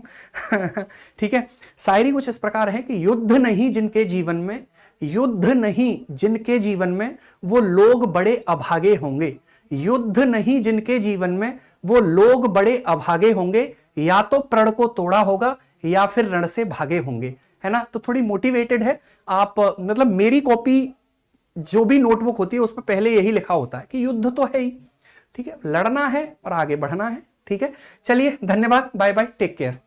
ठीक है। शायरी कुछ इस प्रकार है कि युद्ध नहीं जिनके जीवन में, युद्ध नहीं जिनके जीवन में, वो लोग बड़े अभागे होंगे, युद्ध नहीं जिनके जीवन में, वो लोग बड़े अभागे होंगे, या तो प्रण को तोड़ा होगा या फिर रण से भागे होंगे, है ना। तो थोड़ी मोटिवेटेड है आप, मतलब मेरी कॉपी जो भी नोटबुक होती है उसमें पहले यही लिखा होता है कि युद्ध तो है ही, ठीक है, लड़ना है और आगे बढ़ना है, ठीक है। चलिए धन्यवाद, बाय बाय, टेक केयर।